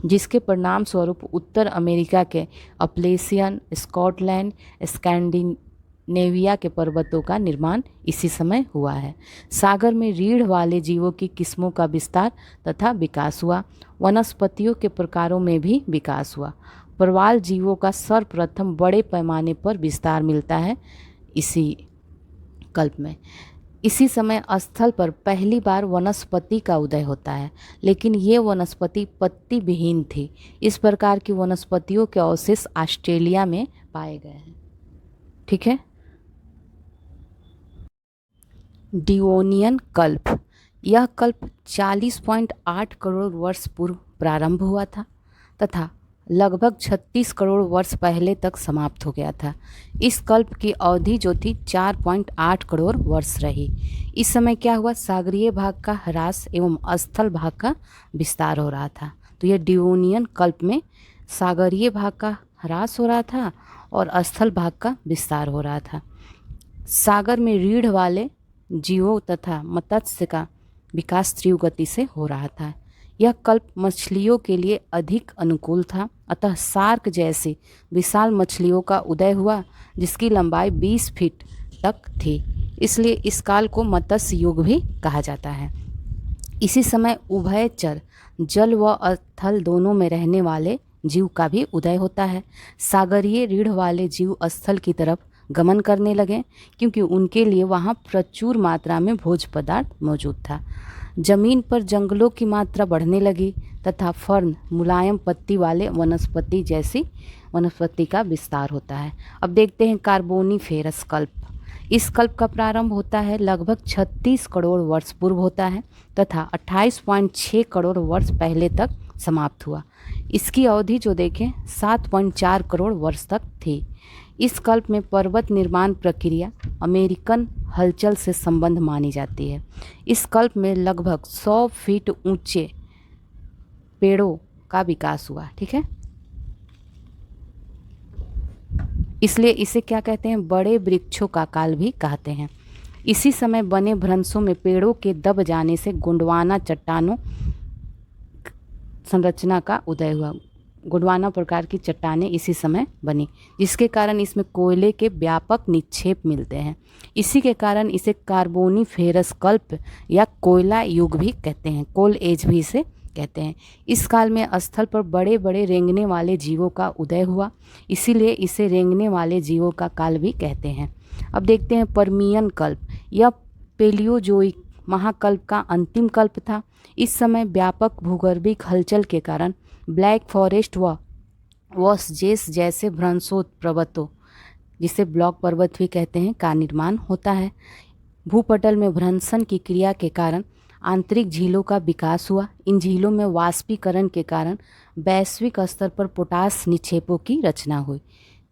जिसके परिणाम स्वरूप उत्तर अमेरिका के अपलेशियन, स्कॉटलैंड, नेविया के पर्वतों का निर्माण इसी समय हुआ है। सागर में रीढ़ वाले जीवों की किस्मों का विस्तार तथा विकास हुआ। वनस्पतियों के प्रकारों में भी विकास हुआ। प्रवाल जीवों का सर्वप्रथम बड़े पैमाने पर विस्तार मिलता है इसी कल्प में। इसी समय स्थल पर पहली बार वनस्पति का उदय होता है, लेकिन ये वनस्पति पत्ती विहीन थी। इस प्रकार की वनस्पतियों के अवशेष ऑस्ट्रेलिया में पाए गए हैं। ठीक है। डिवोनियन कल्प। यह कल्प 40.8 करोड़ वर्ष पूर्व प्रारंभ हुआ था तथा लगभग 36 करोड़ वर्ष पहले तक समाप्त हो गया था। इस कल्प की अवधि जो थी 4.8 करोड़ वर्ष रही। इस समय क्या हुआ, सागरीय भाग का ह्रास एवं स्थल भाग का विस्तार हो रहा था। तो यह डिवोनियन कल्प में सागरीय भाग का ह्रास हो रहा था और स्थल भाग का विस्तार हो रहा था। सागर में रीढ़ वाले जीवों तथा मत्स्य का विकास तीव्र गति से हो रहा था। यह कल्प मछलियों के लिए अधिक अनुकूल था, अतः शार्क जैसी विशाल मछलियों का उदय हुआ जिसकी लंबाई 20 फीट तक थी। इसलिए इस काल को मत्स्य युग भी कहा जाता है। इसी समय उभयचर जल व स्थल दोनों में रहने वाले जीव का भी उदय होता है। सागरीय रीढ़ वाले जीव स्थल की तरफ गमन करने लगे क्योंकि उनके लिए वहाँ प्रचुर मात्रा में भोज्य पदार्थ मौजूद था। जमीन पर जंगलों की मात्रा बढ़ने लगी तथा फर्न मुलायम पत्ती वाले वनस्पति जैसी वनस्पति का विस्तार होता है। अब देखते हैं कार्बोनीफेरस कल्प। इस कल्प का प्रारंभ होता है लगभग 36 करोड़ वर्ष पूर्व होता है तथा 28.6 करोड़ वर्ष पहले तक समाप्त हुआ। इसकी अवधि जो देखें 7.4 करोड़ वर्ष तक थी। इस कल्प में पर्वत निर्माण प्रक्रिया अमेरिकन हलचल से संबंध मानी जाती है। इस कल्प में लगभग 100 फीट ऊंचे पेड़ों का विकास हुआ। ठीक है, इसलिए इसे क्या कहते हैं, बड़े वृक्षों का काल भी कहते हैं। इसी समय बने भ्रंशों में पेड़ों के दब जाने से गोंडवाना चट्टानों संरचना का उदय हुआ। गोंडवाना प्रकार की चट्टानें इसी समय बनी, जिसके कारण इसमें कोयले के व्यापक निक्षेप मिलते हैं। इसी के कारण इसे कार्बोनीफेरस कल्प या कोयला युग भी कहते हैं, कोल एज भी इसे कहते हैं। इस काल में स्थल पर बड़े बड़े रेंगने वाले जीवों का उदय हुआ, इसीलिए इसे रेंगने वाले जीवों का काल भी कहते हैं। अब देखते हैं पर्मियन कल्प। यह पेलियोजोइक महाकल्प का अंतिम कल्प था। इस समय व्यापक भूगर्भिक हलचल के कारण ब्लैक फॉरेस्ट व वॉसजेस जैसे भ्रंशोत्पर्वतों, जिसे ब्लॉक पर्वत भी कहते हैं, का निर्माण होता है। भूपटल में भ्रंशन की क्रिया के कारण आंतरिक झीलों का विकास हुआ। इन झीलों में वाष्पीकरण के कारण वैश्विक स्तर पर पोटास निक्षेपों की रचना हुई।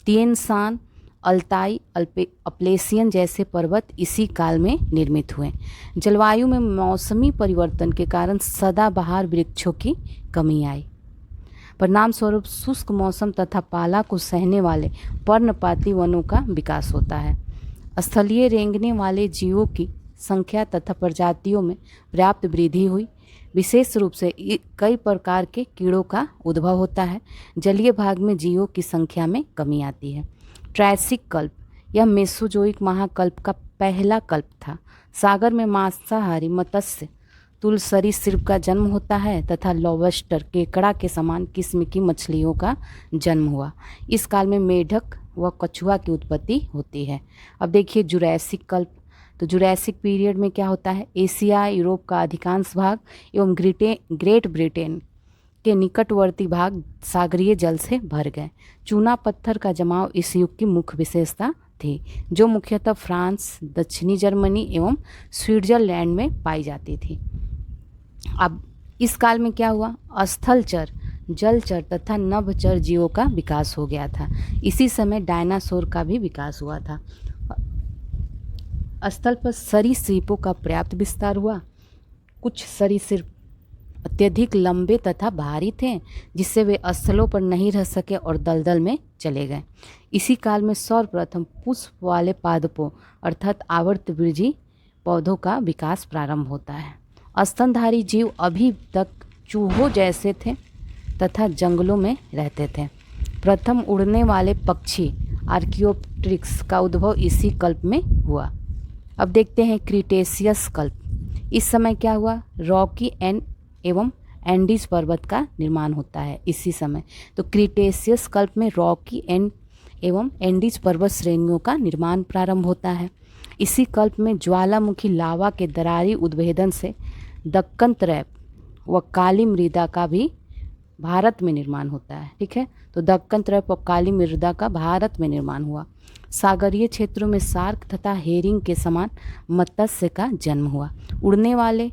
तिएन शान, अल्ताई, अपलेशियन जैसे पर्वत इसी काल में निर्मित हुए। जलवायु में मौसमी परिवर्तन के कारण सदाबहार वृक्षों की कमी आई। परिणाम स्वरूप शुष्क मौसम तथा पाला को सहने वाले पर्णपाती वनों का विकास होता है। स्थलीय रेंगने वाले जीवों की संख्या तथा प्रजातियों में पर्याप्त वृद्धि हुई। विशेष रूप से कई प्रकार के कीड़ों का उद्भव होता है। जलीय भाग में जीवों की संख्या में कमी आती है। ट्रायसिक कल्प, यह मेसोजोइक महाकल्प का पहला कल्प था। सागर में मांसाहारी मत्स्य तुल सरीसृप का जन्म होता है तथा लॉबस्टर, केकड़ा के समान किस्म की मछलियों का जन्म हुआ। इस काल में मेढक व कछुआ की उत्पत्ति होती है। अब देखिए जुरैसिक कल्प। तो जुरैसिक पीरियड में क्या होता है, एशिया, यूरोप का अधिकांश भाग एवं ग्रेट ब्रिटेन के निकटवर्ती भाग सागरीय जल से भर गए। चूना पत्थर का जमाव इस युग की मुख्य विशेषता थी, जो मुख्यतः फ्रांस, दक्षिणी जर्मनी एवं स्विट्जरलैंड में पाई जाती थी। अब इस काल में क्या हुआ, स्थलचर, जलचर तथा नभचर जीवों का विकास हो गया था। इसी समय डायनासोर का भी विकास हुआ था। स्थल पर सरीसृपों का पर्याप्त विस्तार हुआ। कुछ सरीसृप अत्यधिक लंबे तथा भारी थे, जिससे वे स्थलों पर नहीं रह सके और दलदल में चले गए। इसी काल में सर्वप्रथम पुष्प वाले पादपों अर्थात आवर्तवृक्षी पौधों का विकास प्रारंभ होता है। स्तनधारी जीव अभी तक चूहों जैसे थे तथा जंगलों में रहते थे। प्रथम उड़ने वाले पक्षी आर्कियोप्टेरिक्स का उद्भव इसी कल्प में हुआ। अब देखते हैं क्रीटेशियस कल्प। इस समय क्या हुआ, रॉकी एवं एंडीज पर्वत का निर्माण होता है इसी समय। तो क्रीटेशियस कल्प में रॉकी एवं एंडीज पर्वत श्रेणियों का निर्माण प्रारंभ होता है। इसी कल्प में ज्वालामुखी लावा के दरारी उद्भेदन से दक्कन त्रैप व काली मृदा का भी भारत में निर्माण होता है। ठीक है, तो दक्कन त्रैप और काली मृदा का भारत में निर्माण हुआ। सागरीय क्षेत्रों में शार्क तथा हेरिंग के समान मत्स्य का जन्म हुआ। उड़ने वाले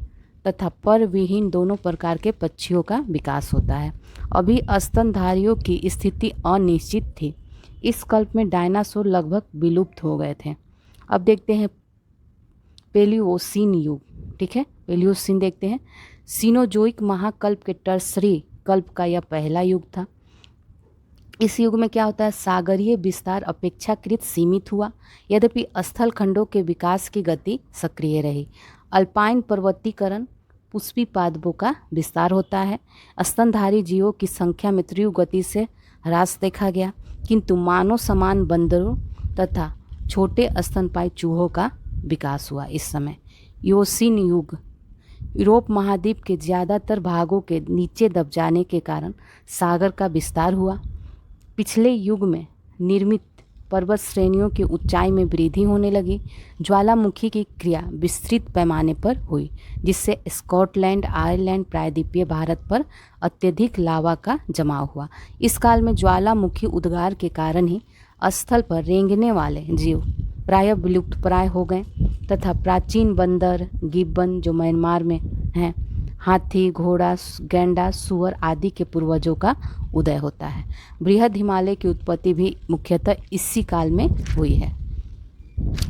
तथा पर विहीन दोनों प्रकार के पक्षियों का विकास होता है। अभी स्तनधारियों की स्थिति अनिश्चित थी। इस कल्प में डायनासोर लगभग विलुप्त हो गए थे। अब देखते हैं पेलियोसीन युग। ठीक है, पेलियोसीन देखते हैं। सीनोजोइक महाकल्प के टर्सरी कल्प का यह पहला युग था। इस युग में क्या होता है, सागरीय विस्तार अपेक्षाकृत सीमित हुआ, यद्यपि स्थल खंडों के विकास की गति सक्रिय रही। अल्पाइन पर्वतीकरण, पुष्पी पादपों का विस्तार होता है। स्तनधारी जीवों की संख्या में तीव्र गति से ह्रास देखा गया, किंतु मानव समान बंदरों तथा छोटे स्तनपायी चूहों का विकास हुआ। इस समय योसीन युग, यूरोप महाद्वीप के ज़्यादातर भागों के नीचे दब जाने के कारण सागर का विस्तार हुआ। पिछले युग में निर्मित पर्वत श्रेणियों की ऊंचाई में वृद्धि होने लगी। ज्वालामुखी की क्रिया विस्तृत पैमाने पर हुई, जिससे स्कॉटलैंड, आयरलैंड, प्रायद्वीपीय भारत पर अत्यधिक लावा का जमाव हुआ। इस काल में ज्वालामुखी उद्गार के कारण ही स्थल पर रेंगने वाले जीव प्रायः विलुप्त प्राय हो गए तथा प्राचीन बंदर, गिब्बन जो म्यांमार में हैं, हाथी, घोड़ा, गैंडा, सुअर आदि के पूर्वजों का उदय होता है। बृहद हिमालय की उत्पत्ति भी मुख्यतः इसी काल में हुई है।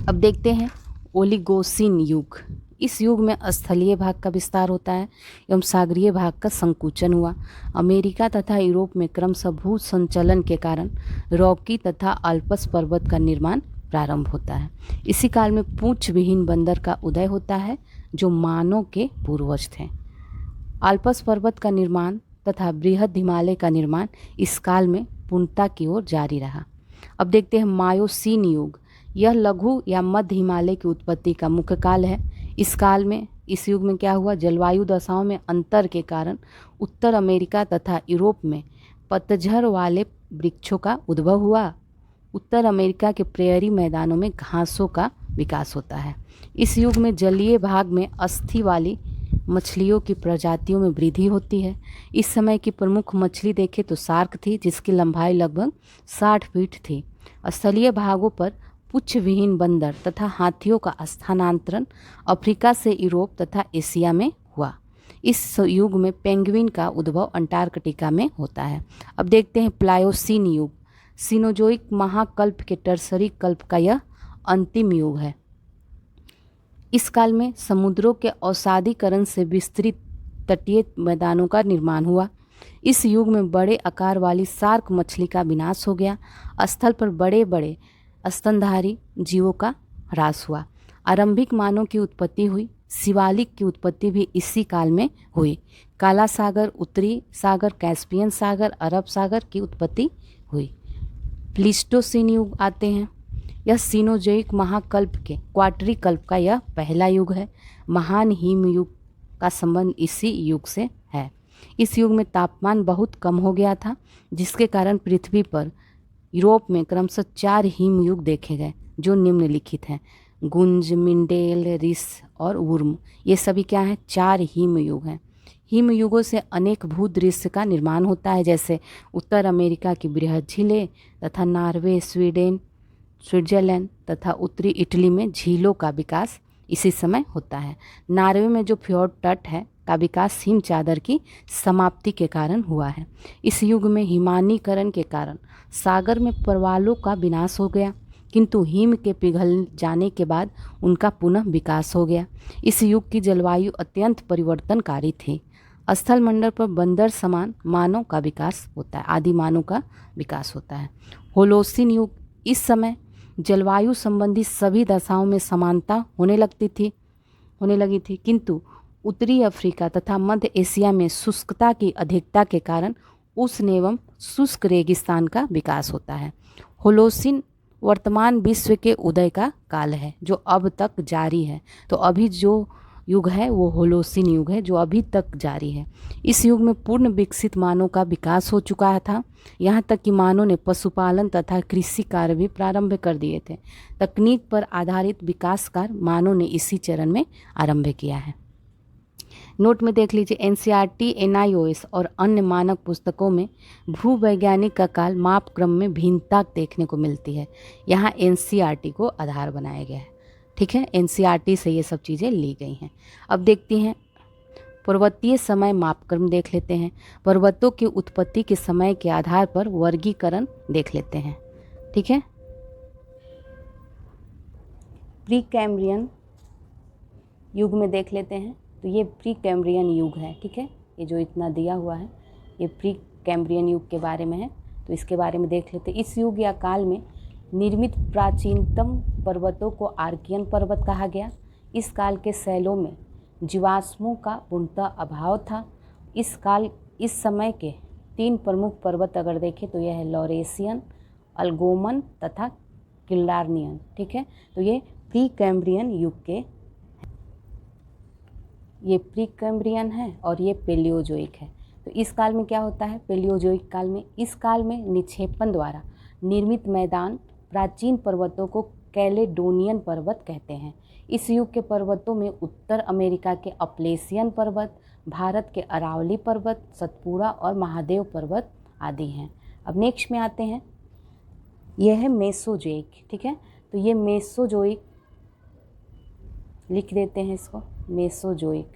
अब देखते हैं ओलिगोसिन युग। इस युग में स्थलीय भाग का विस्तार होता है एवं सागरीय भाग का संकुचन हुआ। अमेरिका तथा यूरोप में क्रमशः भू संचलन के कारण रॉकी तथा अल्पस पर्वत का निर्माण प्रारंभ होता है। इसी काल में पूंछ विहीन बंदर का उदय होता है जो मानव के पूर्वज थे। अल्पस पर्वत का निर्माण तथा बृहद हिमालय का निर्माण इस काल में पूर्णता की ओर जारी रहा। अब देखते हैं मायोसीन युग। यह लघु या मध्य हिमालय की उत्पत्ति का मुख्य काल है। इस युग में क्या हुआ, जलवायु दशाओं में अंतर के कारण उत्तर अमेरिका तथा यूरोप में पतझड़ वाले वृक्षों का उद्भव हुआ। उत्तर अमेरिका के प्रेयरी मैदानों में घासों का विकास होता है। इस युग में जलीय भाग में अस्थि वाली मछलियों की प्रजातियों में वृद्धि होती है। इस समय की प्रमुख मछली देखें तो शार्क थी, जिसकी लंबाई लगभग 60 फीट थी। स्थलीय भागों पर पुच्छ विहीन बंदर तथा हाथियों का स्थानांतरण अफ्रीका से यूरोप तथा एशिया में हुआ। इस युग में पेंगुइन का उद्भव अंटार्कटिका में होता है। अब देखते हैं प्लायोसीन युग। सीनोजोइक महाकल्प के टर्सरी कल्प का यह अंतिम युग है। इस काल में समुद्रों के अवसादीकरण से विस्तृत तटीय मैदानों का निर्माण हुआ। इस युग में बड़े आकार वाली शार्क मछली का विनाश हो गया। स्थल पर बड़े बड़े स्तनधारी जीवों का ह्रास हुआ। आरंभिक मानव की उत्पत्ति हुई। शिवालिक की उत्पत्ति भी इसी काल में हुई। काला सागर, उत्तरी सागर, कैस्पियन सागर, अरब सागर की उत्पत्ति हुई। प्लीस्टोसीन युग आते हैं। यह सीनोजोइक महाकल्प के क्वार्टरी कल्प का यह पहला युग है। महान हिम युग का संबंध इसी युग से है। इस युग में तापमान बहुत कम हो गया था, जिसके कारण पृथ्वी पर यूरोप में क्रमशः 4 हिम युग देखे गए जो निम्नलिखित हैं। गुंज, मिंडेल, रिस और वुर्म, ये सभी क्या हैं, 4 हिम युग हैं। हिम युगों से अनेक भूदृश्य का निर्माण होता है, जैसे उत्तर अमेरिका की बृहद झीलें तथा नॉर्वे, स्वीडन, स्विट्जरलैंड तथा उत्तरी इटली में झीलों का विकास इसी समय होता है। नॉर्वे में जो फ्योर्ड तट है का विकास हिम चादर की समाप्ति के कारण हुआ है। इस युग में हिमानीकरण के कारण सागर में प्रवालों का विनाश हो गया, किंतु हिम के पिघल जाने के बाद उनका पुनः विकास हो गया। इस युग की जलवायु अत्यंत परिवर्तनकारी थी। स्थल मंडल पर बंदर समान मानव का विकास होता है, आदि मानव का विकास होता है। होलोसीन युग। इस समय जलवायु संबंधी सभी दशाओं में समानता होने लगी थी, किंतु उत्तरी अफ्रीका तथा मध्य एशिया में शुष्कता की अधिकता के कारण उष्ण एवं शुष्क रेगिस्तान का विकास होता है। होलोसीन वर्तमान विश्व के उदय का काल है जो अब तक जारी है। तो अभी जो युग है वो होलोसिन युग है जो अभी तक जारी है। इस युग में पूर्ण विकसित मानव का विकास हो चुका था। यहाँ तक कि मानव ने पशुपालन तथा कृषि कार्य भी प्रारंभ कर दिए थे। तकनीक पर आधारित विकास कार्य मानव ने इसी चरण में आरंभ किया है। नोट में देख लीजिए, एनसीईआरटी, एनआईओएस और अन्य मानक पुस्तकों में भूवैज्ञानिक का काल माप क्रम में भिन्नता देखने को मिलती है। यहाँ एनसीईआरटी को आधार बनाया गया है। ठीक है, एनसीईआरटी से ये सब चीज़ें ली गई हैं। अब देखती हैं पर्वतीय समय मापक्रम देख लेते हैं। पर्वतों की उत्पत्ति के समय के आधार पर वर्गीकरण देख लेते हैं। ठीक है, प्री कैम्ब्रियन युग में देख लेते हैं। तो ये प्री कैम्ब्रियन युग है। ठीक है, ये जो इतना दिया हुआ है ये प्री कैम्ब्रियन युग के बारे में है। तो इसके बारे में देख लेते हैं। इस युग या काल में निर्मित प्राचीनतम पर्वतों को आर्कियन पर्वत कहा गया। इस काल के शैलों में जीवाश्मों का पूर्णतः अभाव था। इस समय के 3 प्रमुख पर्वत अगर देखें तो यह है लॉरेशियन, अल्गोमन तथा किल्लार्नियन। ठीक है, तो ये प्री कैम्ब्रियन युग के, ये प्री कैम्ब्रियन है और ये पेलियोजोइक है। तो इस काल में क्या होता है, पेलियोजोइक काल में, इस काल में निक्षेपण द्वारा निर्मित मैदान प्राचीन पर्वतों को कैलेडोनियन पर्वत कहते हैं। इस युग के पर्वतों में उत्तर अमेरिका के अपलेशियन पर्वत, भारत के अरावली पर्वत, सतपुड़ा और महादेव पर्वत आदि हैं। अब नेक्स्ट में आते हैं, यह है मेसोजोइक। ठीक है, तो ये मेसोजोइक लिख देते हैं इसको, मेसोजोइक।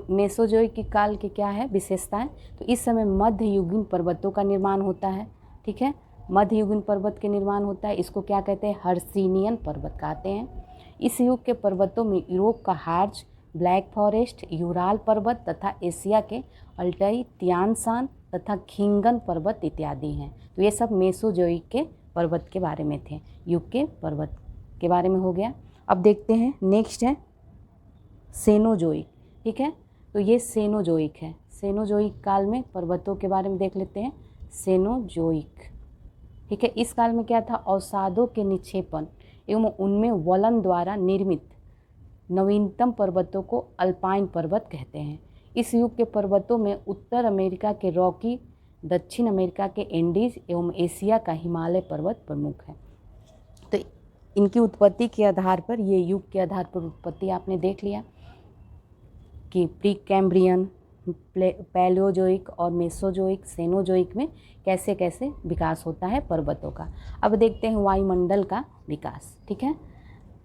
मेसोजोइक के काल के क्या है विशेषताएं, तो इस समय मध्ययुगीन पर्वतों का निर्माण होता है। ठीक है, मध्ययुगीन पर्वत के निर्माण होता है। इसको क्या कहते हैं, हर्सिनियन पर्वत कहते हैं। इस युग के पर्वतों में यूरोप का हार्ज, ब्लैक फॉरेस्ट, यूराल पर्वत तथा एशिया के अल्टाई, तियानशान तथा खिंगन पर्वत इत्यादि हैं। तो ये सब मेसोजोइक के पर्वत के बारे में थे, युग के पर्वत के बारे में हो गया। अब देखते हैं नेक्स्ट है सेनोजोइक। ठीक है, तो ये सेनोजोइक है। सेनोजोइक काल में पर्वतों के बारे में देख लेते हैं, सेनोजोइक। ठीक है, इस काल में क्या था, अवसादों के निक्षेपण एवं उनमें वलन द्वारा निर्मित नवीनतम पर्वतों को अल्पाइन पर्वत कहते हैं। इस युग के पर्वतों में उत्तर अमेरिका के रॉकी, दक्षिण अमेरिका के एंडीज एवं एशिया का हिमालय पर्वत प्रमुख है। तो इनकी उत्पत्ति के आधार पर, ये युग के आधार पर उत्पत्ति आपने देख लिया कि प्री कैम्ब्रियन, पैलियोजोइक और मेसोजोइक, सेनोजोइक में कैसे कैसे विकास होता है पर्वतों का। अब देखते हैं वायुमंडल का विकास। ठीक है,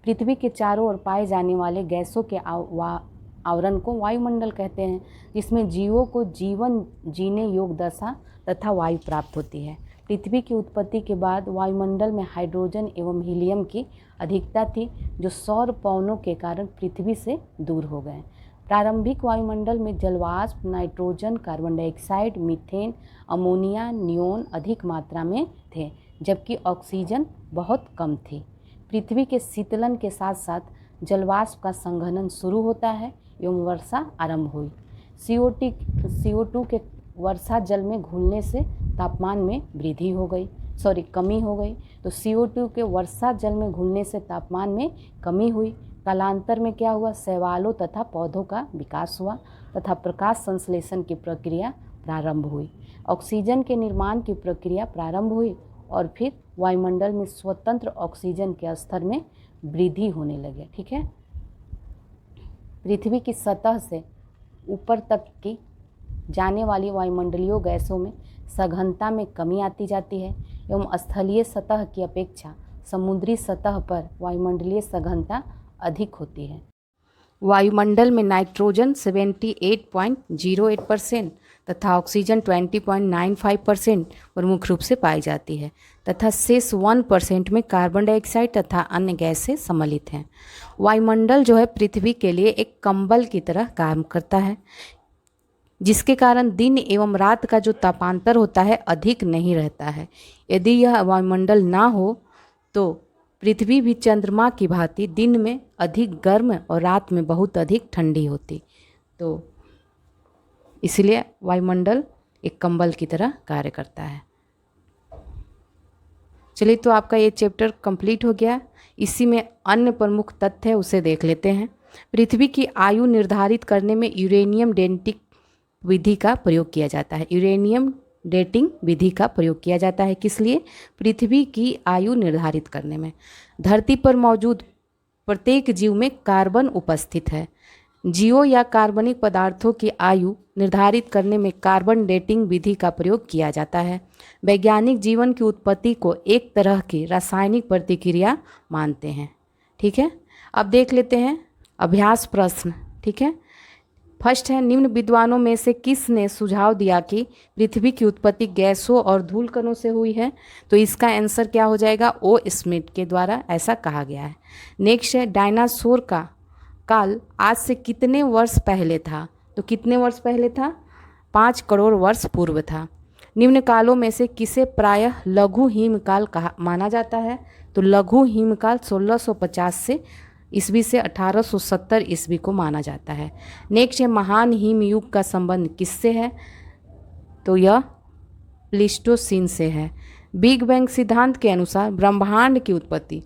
पृथ्वी के चारों ओर पाए जाने वाले गैसों के आवरण को वायुमंडल कहते हैं, जिसमें जीवों को जीवन जीने योग्य दशा तथा वायु प्राप्त होती है। पृथ्वी की उत्पत्ति के बाद वायुमंडल में हाइड्रोजन एवं हीलियम की अधिकता थी, जो सौर पवनों के कारण पृथ्वी से दूर हो गए। प्रारंभिक वायुमंडल में जलवाष्प, nitrogen, carbon dioxide, methane, ammonia, neon अधिक मात्रा में थे, जबकि ऑक्सीजन बहुत कम थी। पृथ्वी के शीतलन के साथ साथ जलवाष्प का संघनन शुरू होता है एवं वर्षा आरंभ हुई। CO2 के वर्षा जल में घुलने से तापमान में वृद्धि हो गई, कमी हो गई। तो CO2 के वर्षा जल में घुलने से तापमान में कमी हुई। कालांतर में क्या हुआ, शैवालों तथा पौधों का विकास हुआ तथा प्रकाश संश्लेषण की प्रक्रिया प्रारंभ हुई। ऑक्सीजन के निर्माण की प्रक्रिया प्रारंभ हुई और फिर वायुमंडल में स्वतंत्र ऑक्सीजन के स्तर में वृद्धि होने लगे। ठीक है, पृथ्वी की सतह से ऊपर तक की जाने वाली वायुमंडलीय गैसों में सघनता में कमी आती जाती है एवं स्थलीय सतह की अपेक्षा समुद्री सतह पर वायुमंडलीय सघनता अधिक होती है। वायुमंडल में नाइट्रोजन 78.08% तथा ऑक्सीजन 20.95% प्रमुख रूप से पाई जाती है तथा शेष 1% में कार्बन डाइऑक्साइड तथा अन्य गैसें सम्मिलित हैं। वायुमंडल जो है पृथ्वी के लिए एक कंबल की तरह काम करता है, जिसके कारण दिन एवं रात का जो तापांतर होता है अधिक नहीं रहता है। यदि यह वायुमंडल ना हो तो पृथ्वी भी चंद्रमा की भांति दिन में अधिक गर्म और रात में बहुत अधिक ठंडी होती। तो इसलिए वायुमंडल एक कंबल की तरह कार्य करता है। चलिए, तो आपका ये चैप्टर कंप्लीट हो गया। इसी में अन्य प्रमुख तथ्य है उसे देख लेते हैं। पृथ्वी की आयु निर्धारित करने में यूरेनियम डेटिंग विधि का प्रयोग किया जाता है। यूरेनियम डेटिंग विधि का प्रयोग किया जाता है किस लिए? पृथ्वी की आयु निर्धारित करने में। धरती पर मौजूद प्रत्येक जीव में कार्बन उपस्थित है। जीवों या कार्बनिक पदार्थों की आयु निर्धारित करने में कार्बन डेटिंग विधि का प्रयोग किया जाता है। वैज्ञानिक जीवन की उत्पत्ति को एक तरह की रासायनिक प्रतिक्रिया मानते हैं। ठीक है, अब देख लेते हैं अभ्यास प्रश्न। ठीक है, फर्स्ट है, निम्न विद्वानों में से किसने सुझाव दिया कि पृथ्वी की उत्पत्ति गैसों और धूल कणों से हुई है? तो इसका आंसर क्या हो जाएगा? ओ स्मिथ के द्वारा ऐसा कहा गया है। नेक्स्ट है, डायनासोर का काल आज से कितने वर्ष पहले था? तो कितने वर्ष पहले था? 5 करोड़ वर्ष पूर्व था। निम्न कालों में से किसे प्रायः लघु हिमकाल कहा माना जाता है? तो लघु हिमकाल 1650 से ईस्वी से 1870 ईस्वी को माना जाता है। नेक्स्ट है, महान हिमयुग का संबंध किससे है? तो यह प्लीस्टोसीन से है। बिग बैंग सिद्धांत के अनुसार ब्रह्मांड की उत्पत्ति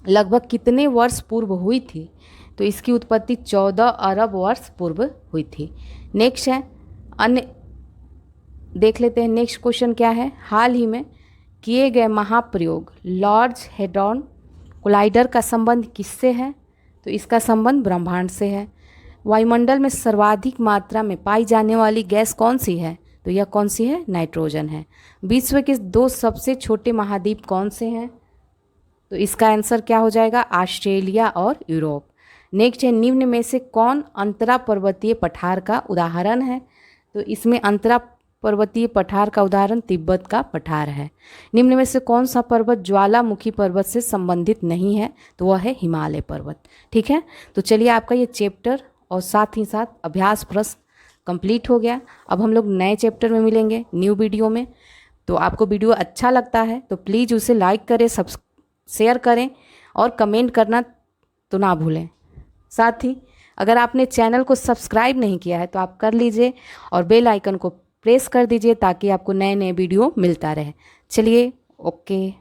लगभग कितने वर्ष पूर्व हुई थी? तो इसकी उत्पत्ति 14 अरब वर्ष पूर्व हुई थी। नेक्स्ट है, अन्य देख लेते हैं। नेक्स्ट क्वेश्चन क्या है? हाल ही में किए गए महाप्रयोग लार्ज हेड्रॉन कोलाइडर का संबंध किससे है? तो इसका संबंध ब्रह्मांड से है। वायुमंडल में सर्वाधिक मात्रा में पाई जाने वाली गैस कौन सी है? तो यह कौन सी है? नाइट्रोजन है। विश्व के 2 सबसे छोटे महाद्वीप कौन से हैं? तो इसका आंसर क्या हो जाएगा? ऑस्ट्रेलिया और यूरोप। नेक्स्ट है, निम्न में से कौन अंतरा पर्वतीय पठार का उदाहरण है? तो इसमें अंतरा पर्वतीय पठार का उदाहरण तिब्बत का पठार है। निम्न में से कौन सा पर्वत ज्वालामुखी पर्वत से संबंधित नहीं है? तो वह है हिमालय पर्वत। ठीक है, तो चलिए, आपका ये चैप्टर और साथ ही साथ अभ्यास प्रश्न कंप्लीट हो गया। अब हम लोग नए चैप्टर में मिलेंगे न्यू वीडियो में। तो आपको वीडियो अच्छा लगता है तो प्लीज़ उसे लाइक करें, शेयर करें और कमेंट करना तो ना भूलें। साथ ही अगर आपने चैनल को सब्सक्राइब नहीं किया है तो आप कर लीजिए और बेल आइकन को प्रेस कर दीजिए ताकि आपको नए नए वीडियो मिलता रहे। चलिए, ओके।